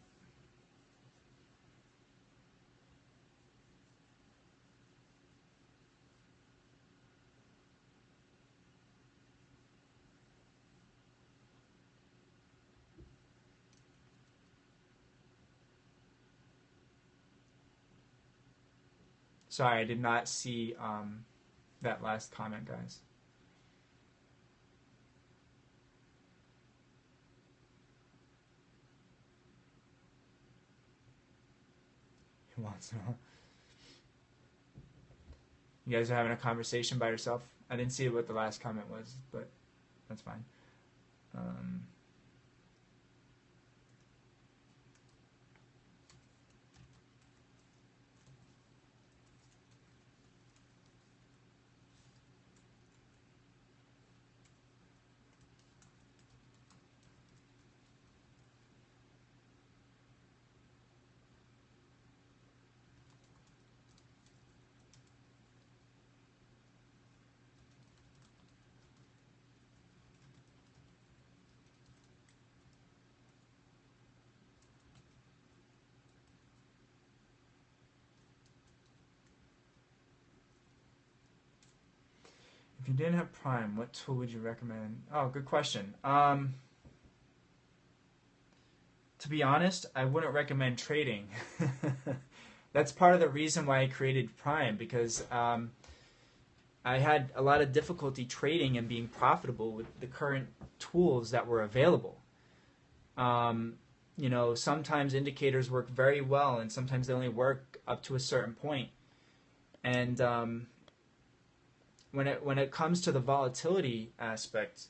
Sorry, I did not see that last comment, guys. He wants to know. You guys are having a conversation by yourself. I didn't see what the last comment was, but that's fine. If you didn't have Prime, what tool would you recommend? Oh, good question. To be honest, I wouldn't recommend trading. That's part of the reason why I created Prime, because I had a lot of difficulty trading and being profitable with the current tools that were available. You know, sometimes indicators work very well, and sometimes they only work up to a certain point. And when it comes to the volatility aspect,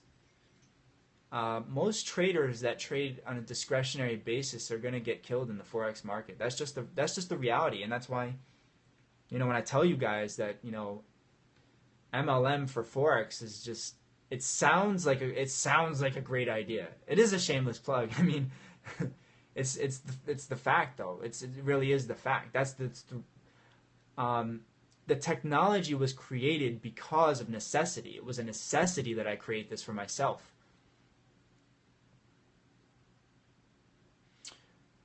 most traders that trade on a discretionary basis are going to get killed in the Forex market. That's just the reality, and that's why, you know, when I tell you guys that, you know, MLM for Forex is just, it sounds like a great idea. It is a shameless plug. I mean, it's the fact though. It really is the fact. The technology was created because of necessity. It was a necessity that I create this for myself.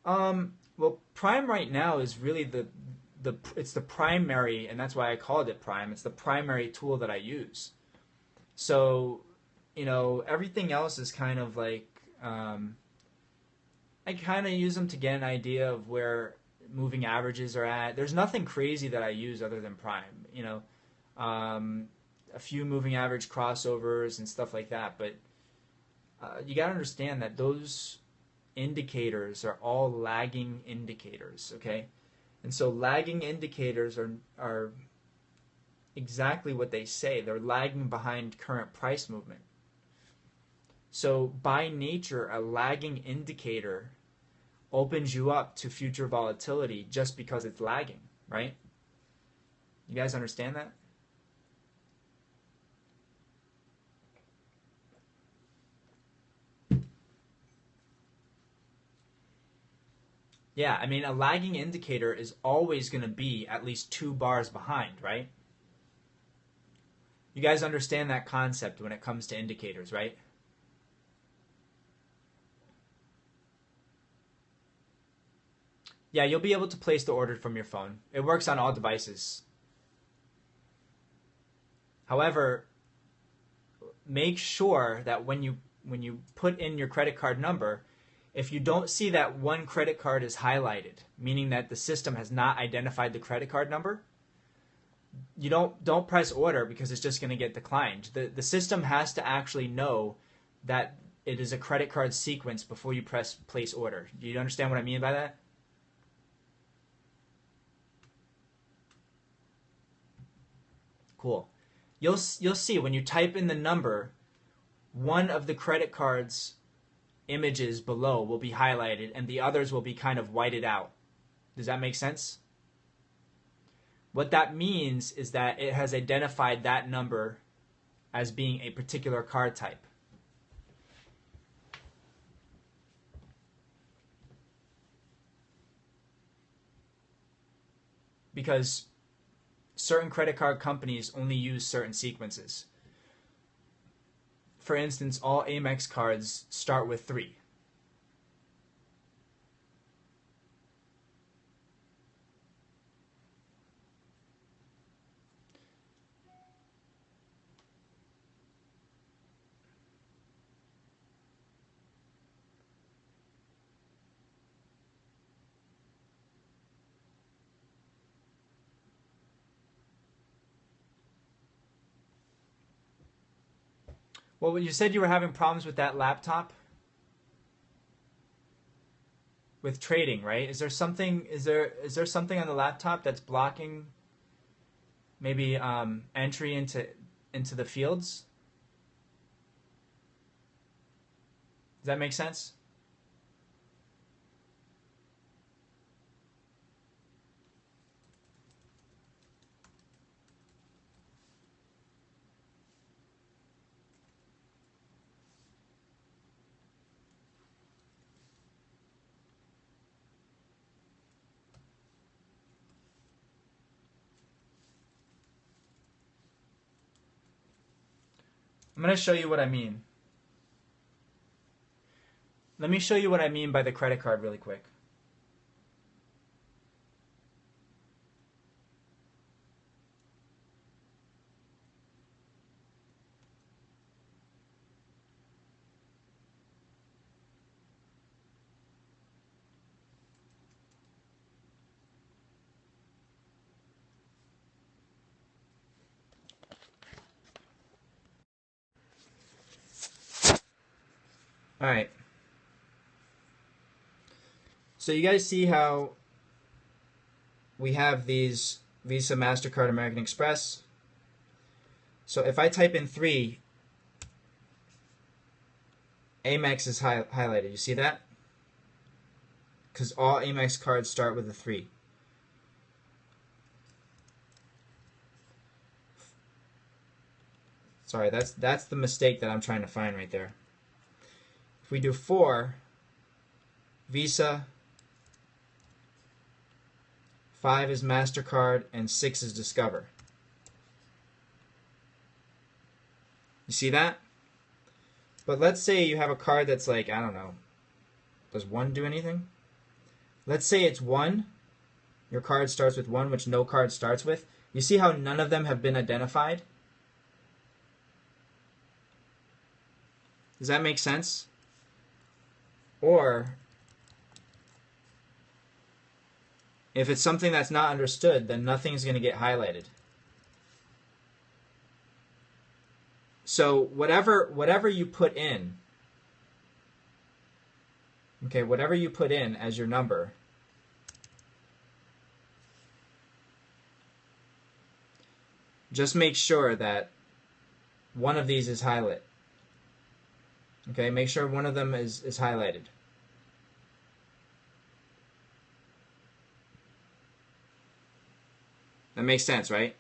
Well, Prime right now is really it's the primary, and that's why I called it Prime. It's the primary tool that I use. So, you know, everything else is kind of like I kind of use them to get an idea of where moving averages are at. There's nothing crazy that I use other than Prime. You know, a few moving average crossovers and stuff like that. But you got to understand that those indicators are all lagging indicators, okay? And so lagging indicators are exactly what they say. They're lagging behind current price movement. So by nature, a lagging indicator opens you up to future volatility just because it's lagging, right? You guys understand that? Yeah, I mean, a lagging indicator is always going to be at least 2 bars behind, right? You guys understand that concept when it comes to indicators, right? Yeah, you'll be able to place the order from your phone. It works on all devices. However, make sure that when you put in your credit card number, if you don't see that one credit card is highlighted, meaning that the system has not identified the credit card number, you don't press order because it's just going to get declined. The system has to actually know that it is a credit card sequence before you press place order. Do you understand what I mean by that? Cool. You'll see when you type in the number, one of the credit cards images below will be highlighted and the others will be kind of whited out. Does that make sense? What that means is that it has identified that number as being a particular card type. Because certain credit card companies only use certain sequences. For instance, all Amex cards start with 3. Well, you said you were having problems with that laptop with trading, right? Is there something something on the laptop that's blocking maybe entry into the fields? Does that make sense? I'm going to show you what I mean. Let me show you what I mean by the credit card really quick. All right. So you guys see how we have these Visa, MasterCard, American Express. So if I type in 3, Amex is highlighted. You see that? Because all Amex cards start with a 3. Sorry, that's the mistake that I'm trying to find right there. If we do 4, Visa, 5 is MasterCard, and 6 is Discover. You see that? But let's say you have a card that's like, I don't know, does 1 do anything? Let's say it's 1. Your card starts with 1, which no card starts with. You see how none of them have been identified? Does that make sense? Or if it's something that's not understood, then nothing's going to get highlighted. So whatever you put in, okay, whatever you put in as your number, just make sure that one of these is highlighted. Okay, make sure one of them is highlighted. That makes sense, right?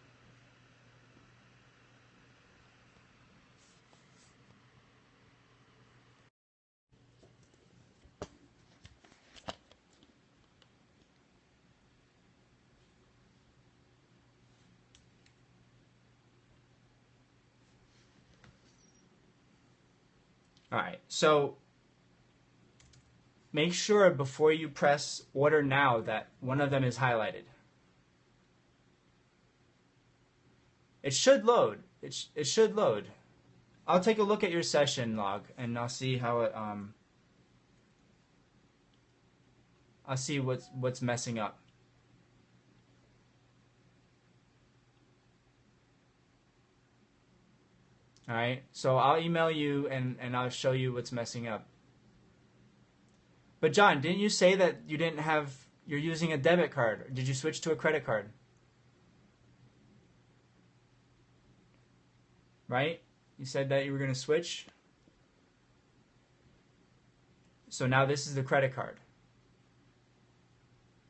All right, so make sure before you press order now that one of them is highlighted. It should load. It should load. I'll take a look at your session log and I'll see how it I'll see what's messing up. All right, so I'll email you and I'll show you what's messing up. But John, didn't you say that you're using a debit card? Did you switch to a credit card? Right? You said that you were going to switch? So now this is the credit card.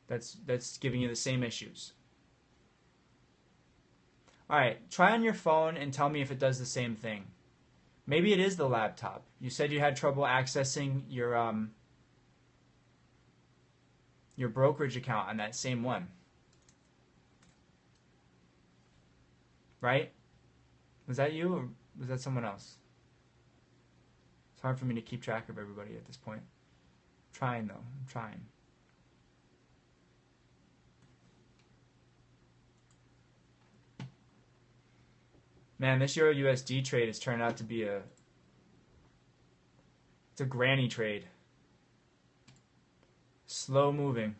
That's giving you the same issues. All right, try on your phone and tell me if it does the same thing. Maybe it is the laptop. You said you had trouble accessing your brokerage account on that same one. Right? Was that you or was that someone else? It's hard for me to keep track of everybody at this point. I'm trying though. I'm trying. Man, this Euro USD trade has turned out to be it's a granny trade. Slow moving.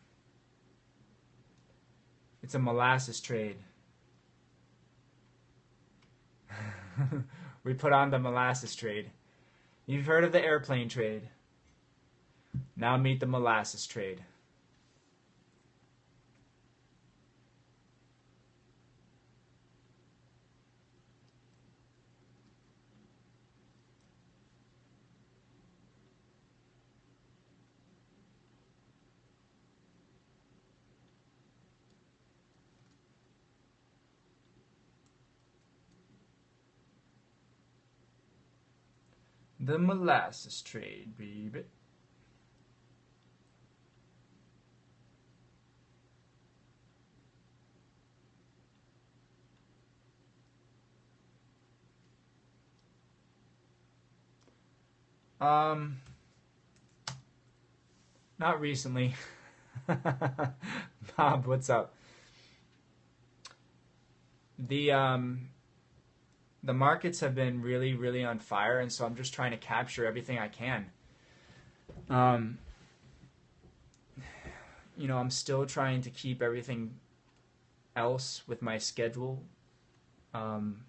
It's a molasses trade. We put on the molasses trade. You've heard of the airplane trade. Now meet the molasses trade. The molasses trade, baby. Not recently. Bob, what's up? The markets have been really, really on fire, and so I'm just trying to capture everything I can. I'm still trying to keep everything else with my schedule on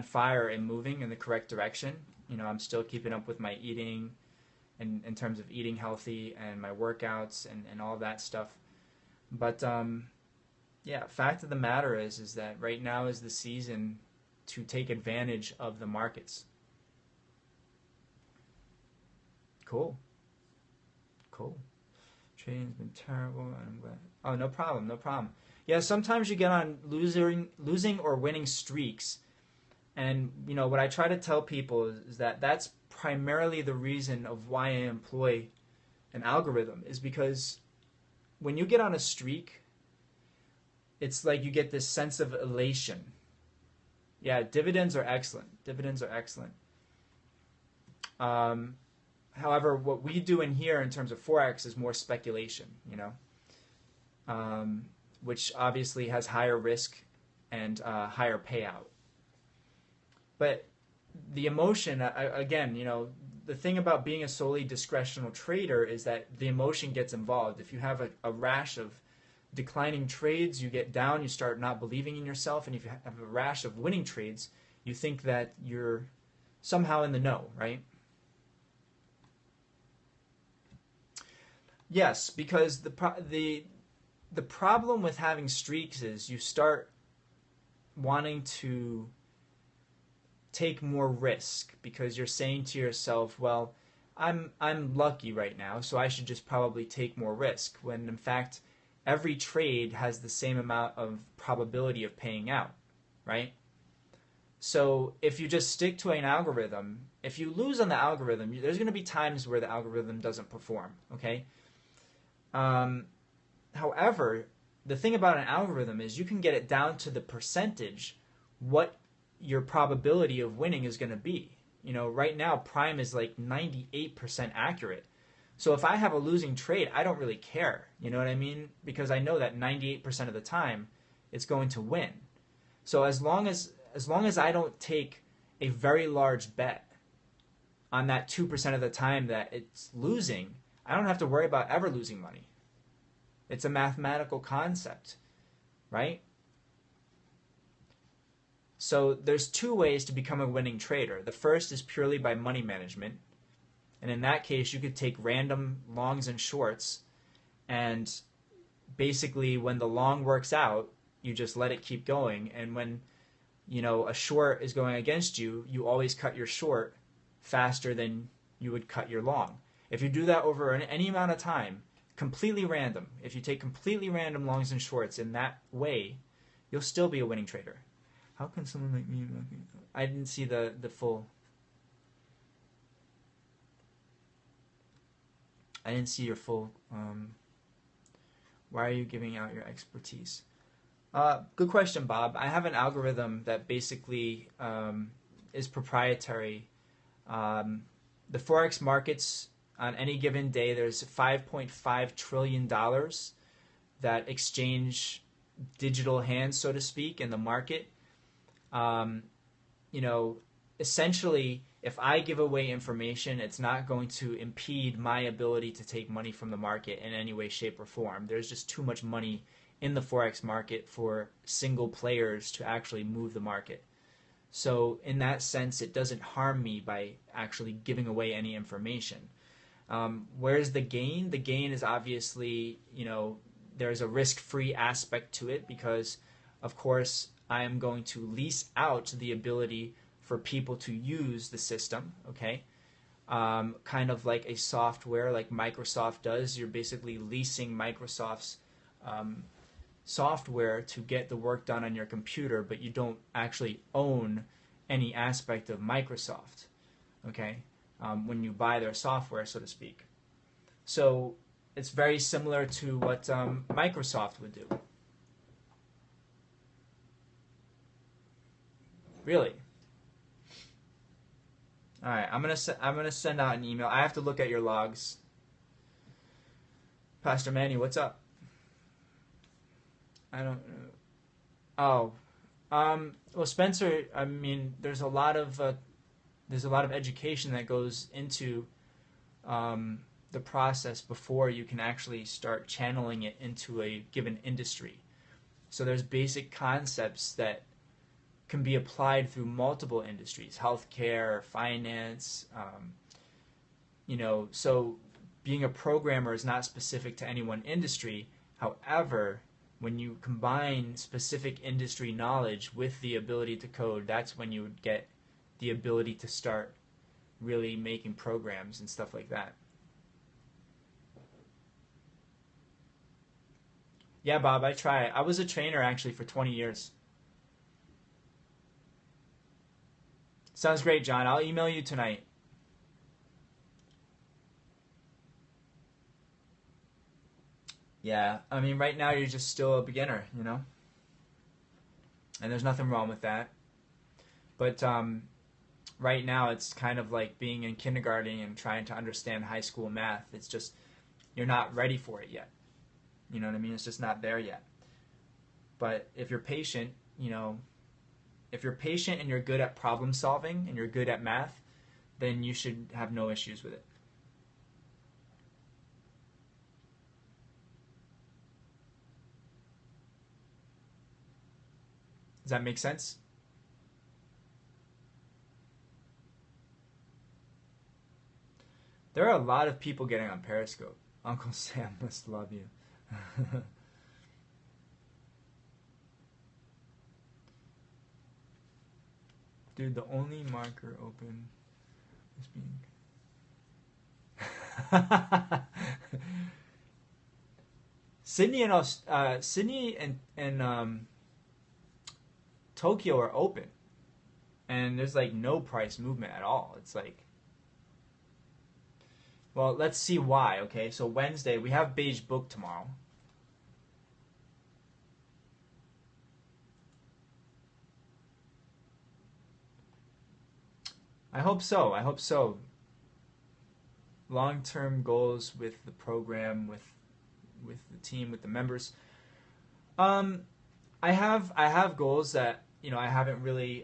fire and moving in the correct direction. I'm still keeping up with my eating and in terms of eating healthy and my workouts and all that stuff. But yeah, fact of the matter is that right now is the season to take advantage of the markets. Cool. Trading's been terrible, and I'm glad. Oh, no problem. Yeah, sometimes you get on losing or winning streaks, and what I try to tell people is that that's primarily the reason of why I employ an algorithm, is because when you get on a streak, it's like you get this sense of elation. Yeah, dividends are excellent. However, what we do in here in terms of Forex is more speculation, which obviously has higher risk and higher payout. But the emotion, again, the thing about being a solely discretional trader is that the emotion gets involved. If you have a rash of declining trades, you get down, you start not believing in yourself, and if you have a rash of winning trades, you think that you're somehow in the know, right? Yes, because the problem with having streaks is you start wanting to take more risk because you're saying to yourself, well, I'm lucky right now, so I should just probably take more risk, when in fact every trade has the same amount of probability of paying out, right? So if you just stick to an algorithm, if you lose on the algorithm, there's going to be times where the algorithm doesn't perform, okay? However, the thing about an algorithm is you can get it down to the percentage what your probability of winning is going to be. Right now Prime is like 98% accurate. So if I have a losing trade, I don't really care. You know what I mean? Because I know that 98% of the time it's going to win. So as long as I don't take a very large bet on that 2% of the time that it's losing, I don't have to worry about ever losing money. It's a mathematical concept, right? So there's two ways to become a winning trader. The first is purely by money management. And in that case, you could take random longs and shorts, and basically when the long works out, you just let it keep going. And when, a short is going against you, you always cut your short faster than, you would cut your long. If you do that over any amount of time, completely random, if you take completely random longs and shorts in that way, you'll still be a winning trader. How can someone like me? I didn't see the full. I didn't see your full. Why are you giving out your expertise? Good question, Bob. I have an algorithm that basically is proprietary. The Forex markets, on any given day, there's $5.5 trillion that exchange digital hands, so to speak, in the market. Essentially, if I give away information, it's not going to impede my ability to take money from the market in any way, shape, or form. There's just too much money in the Forex market for single players to actually move the market. So in that sense, it doesn't harm me by actually giving away any information. Where's the gain? The gain is obviously, there's a risk-free aspect to it because, of course, I am going to lease out the ability for people to use the system, okay? Kind of like a software like Microsoft does. You're basically leasing Microsoft's software to get the work done on your computer, but you don't actually own any aspect of Microsoft, okay? When you buy their software, so to speak. So it's very similar to what Microsoft would do. Really? All right, I'm gonna send out an email. I have to look at your logs. Pastor Manny, what's up? I don't know. Oh, well, Spencer. I mean, there's a lot of education that goes into the process before you can actually start channeling it into a given industry. So there's basic concepts that can be applied through multiple industries, healthcare, finance, so being a programmer is not specific to any one industry. However, when you combine specific industry knowledge with the ability to code, that's when you would get the ability to start really making programs and stuff like that. Yeah, Bob, I try. I was a trainer actually for 20 years. Sounds great, John. I'll email you tonight. Yeah, I mean, right now you're just still a beginner, and there's nothing wrong with that. But right now it's kind of like being in kindergarten and trying to understand high school math. It's just you're not ready for it yet. You know what I mean? It's just not there yet. But if you're patient, if you're patient and you're good at problem solving and you're good at math, then you should have no issues with it. Does that make sense? There are a lot of people getting on Periscope. Uncle Sam must love you. Dude, the only marker open is being... Sydney and Tokyo are open, and there's like no price movement at all. It's like, well, let's see why. Okay, so Wednesday we have beige book tomorrow. I hope so. I hope so. Long-term goals with the program, with the team, with the members. I have goals that I haven't really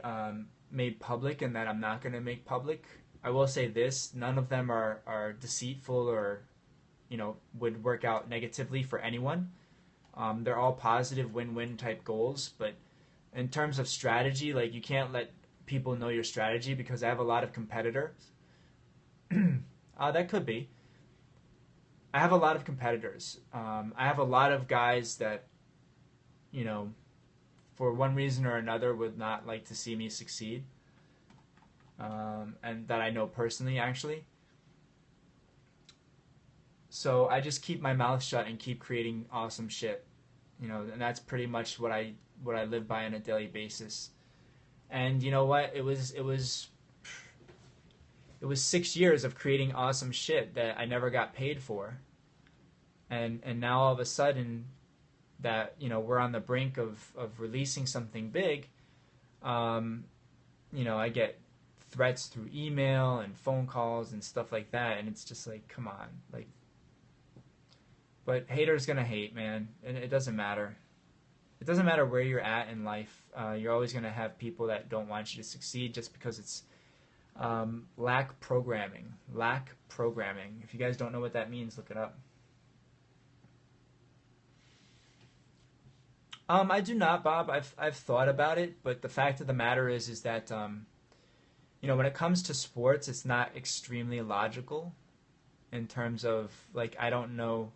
made public and that I'm not going to make public. I will say this: none of them are deceitful or would work out negatively for anyone. They're all positive win-win type goals. But in terms of strategy, like you can't let people know your strategy because I have a lot of competitors. That could be. I have a lot of competitors. I have a lot of guys that, for one reason or another would not like to see me succeed. And that I know personally, actually. So I just keep my mouth shut and keep creating awesome shit. And that's pretty much what I live by on a daily basis. And you know what? It was 6 years of creating awesome shit that I never got paid for. And now all of a sudden that, we're on the brink of releasing something big, I get threats through email and phone calls and stuff like that, and it's just like, come on, like. But haters gonna hate, man, and it doesn't matter. It doesn't matter where you're at in life. You're always gonna have people that don't want you to succeed just because it's lack programming. Lack programming. If you guys don't know what that means, look it up. I do not, Bob. I've thought about it, but the fact of the matter is that when it comes to sports, it's not extremely logical in terms of, like, I don't know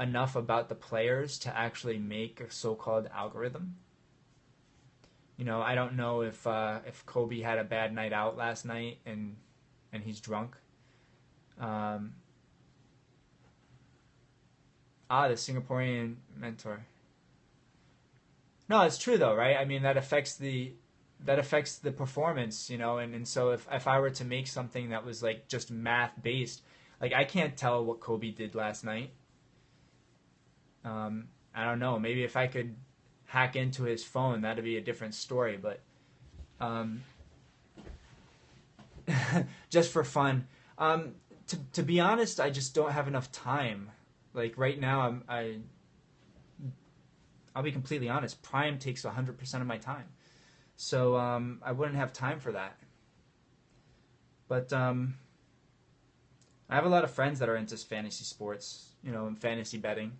enough about the players to actually make a so-called algorithm. I don't know if Kobe had a bad night out last night and he's drunk. The Singaporean mentor. No, it's true though, right? I mean, that affects the performance, and so if I were to make something that was like just math based, like I can't tell what Kobe did last night. I don't know. Maybe if I could hack into his phone, that'd be a different story. But just for fun, to be honest, I just don't have enough time. Like right now, I'll be completely honest. Prime takes 100% of my time, so I wouldn't have time for that. But I have a lot of friends that are into fantasy sports, and fantasy betting.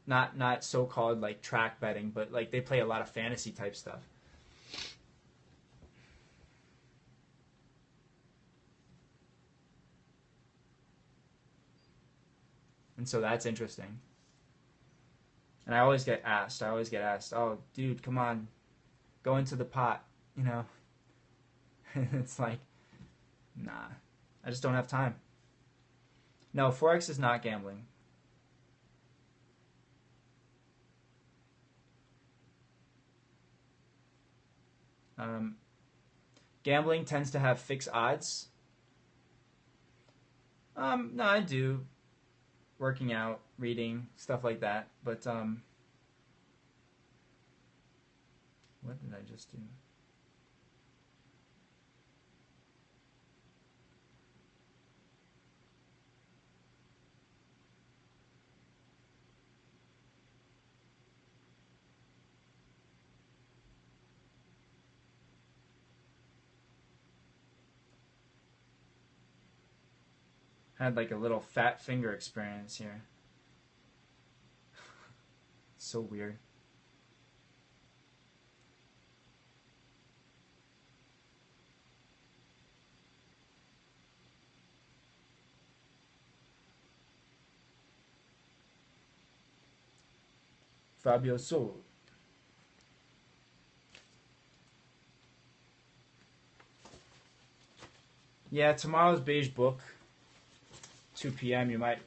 Not so-called like track betting, but like they play a lot of fantasy type stuff. And so that's interesting. And I always get asked, oh, dude, come on, go into the pot, It's like, nah, I just don't have time. No, Forex is not gambling. Gambling tends to have fixed odds. No, I do working out, reading, stuff like that. But what did I just do? Had like a little fat finger experience here. So weird. Fabio Sol. Yeah, tomorrow's beige book, 2 p.m. You're gonna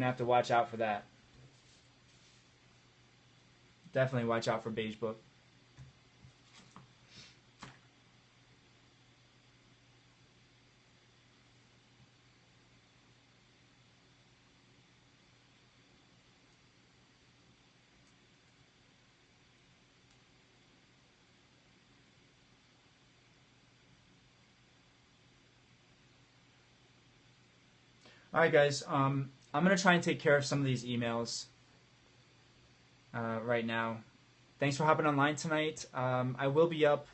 have to watch out for that. Definitely watch out for beige book. All right, guys. I'm gonna try and take care of some of these emails right now. Thanks for hopping online tonight. I will be up.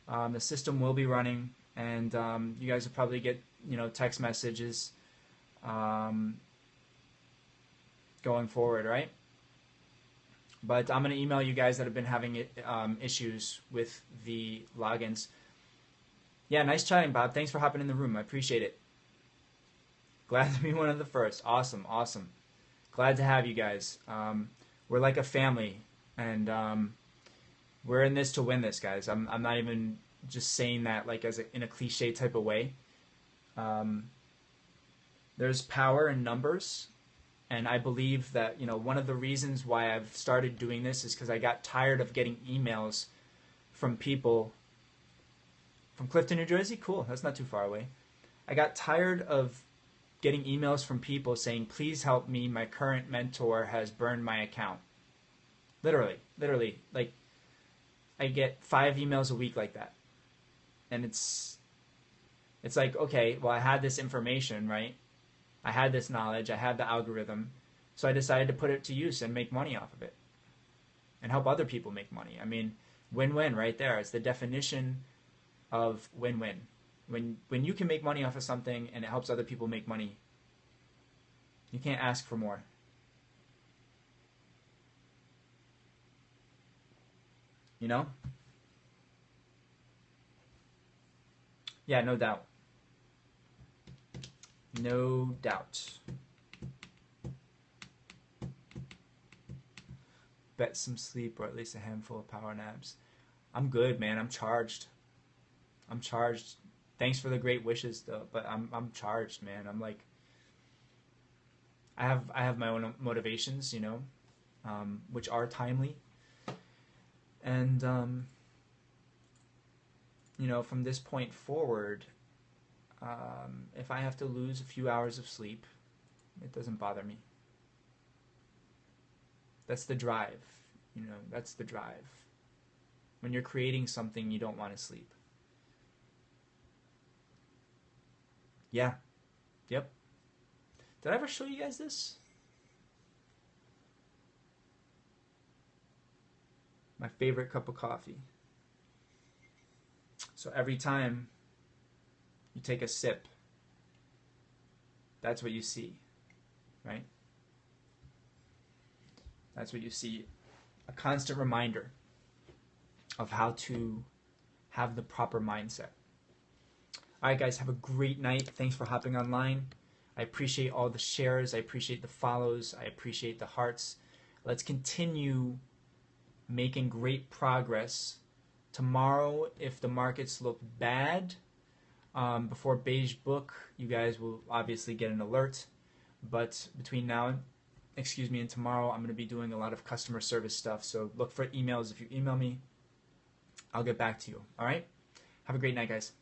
The system will be running, and you guys will probably get text messages going forward, right? But I'm gonna email you guys that have been having issues with the logins. Yeah, nice chatting, Bob. Thanks for hopping in the room. I appreciate it. Glad to be one of the first. Awesome, awesome. Glad to have you guys. We're like a family, and we're in this to win this, guys. I'm not even just saying that like in a cliche type of way. There's power in numbers, and I believe that, one of the reasons why I've started doing this is because I got tired of getting emails from people from Clifton, New Jersey. Cool, that's not too far away. I got tired of getting emails from people saying, please help me, my current mentor has burned my account. Literally, like, I get 5 emails a week like that. And it's like, okay, well, I had this information, right? I had this knowledge, I had the algorithm, so I decided to put it to use and make money off of it and help other people make money. I mean, win-win right there. It's the definition of win-win. When you can make money off of something and it helps other people make money, you can't ask for more. You know? Yeah, no doubt. No doubt. Bet some sleep or at least a handful of power naps. I'm good, man. I'm charged. Thanks for the great wishes, though. But I'm charged, man. I'm like, I have my own motivations, which are timely. And from this point forward, if I have to lose a few hours of sleep, it doesn't bother me. That's the drive. That's the drive. When you're creating something, you don't want to sleep. Yeah. Yep. Did I ever show you guys this? My favorite cup of coffee. So every time you take a sip, that's what you see, right? That's what you see. A constant reminder of how to have the proper mindset. All right, guys, have a great night. Thanks for hopping online. I appreciate all the shares. I appreciate the follows. I appreciate the hearts. Let's continue making great progress. Tomorrow, if the markets look bad, before Beige Book, you guys will obviously get an alert. But between now and tomorrow, I'm going to be doing a lot of customer service stuff. So look for emails. If you email me, I'll get back to you. All right? Have a great night, guys.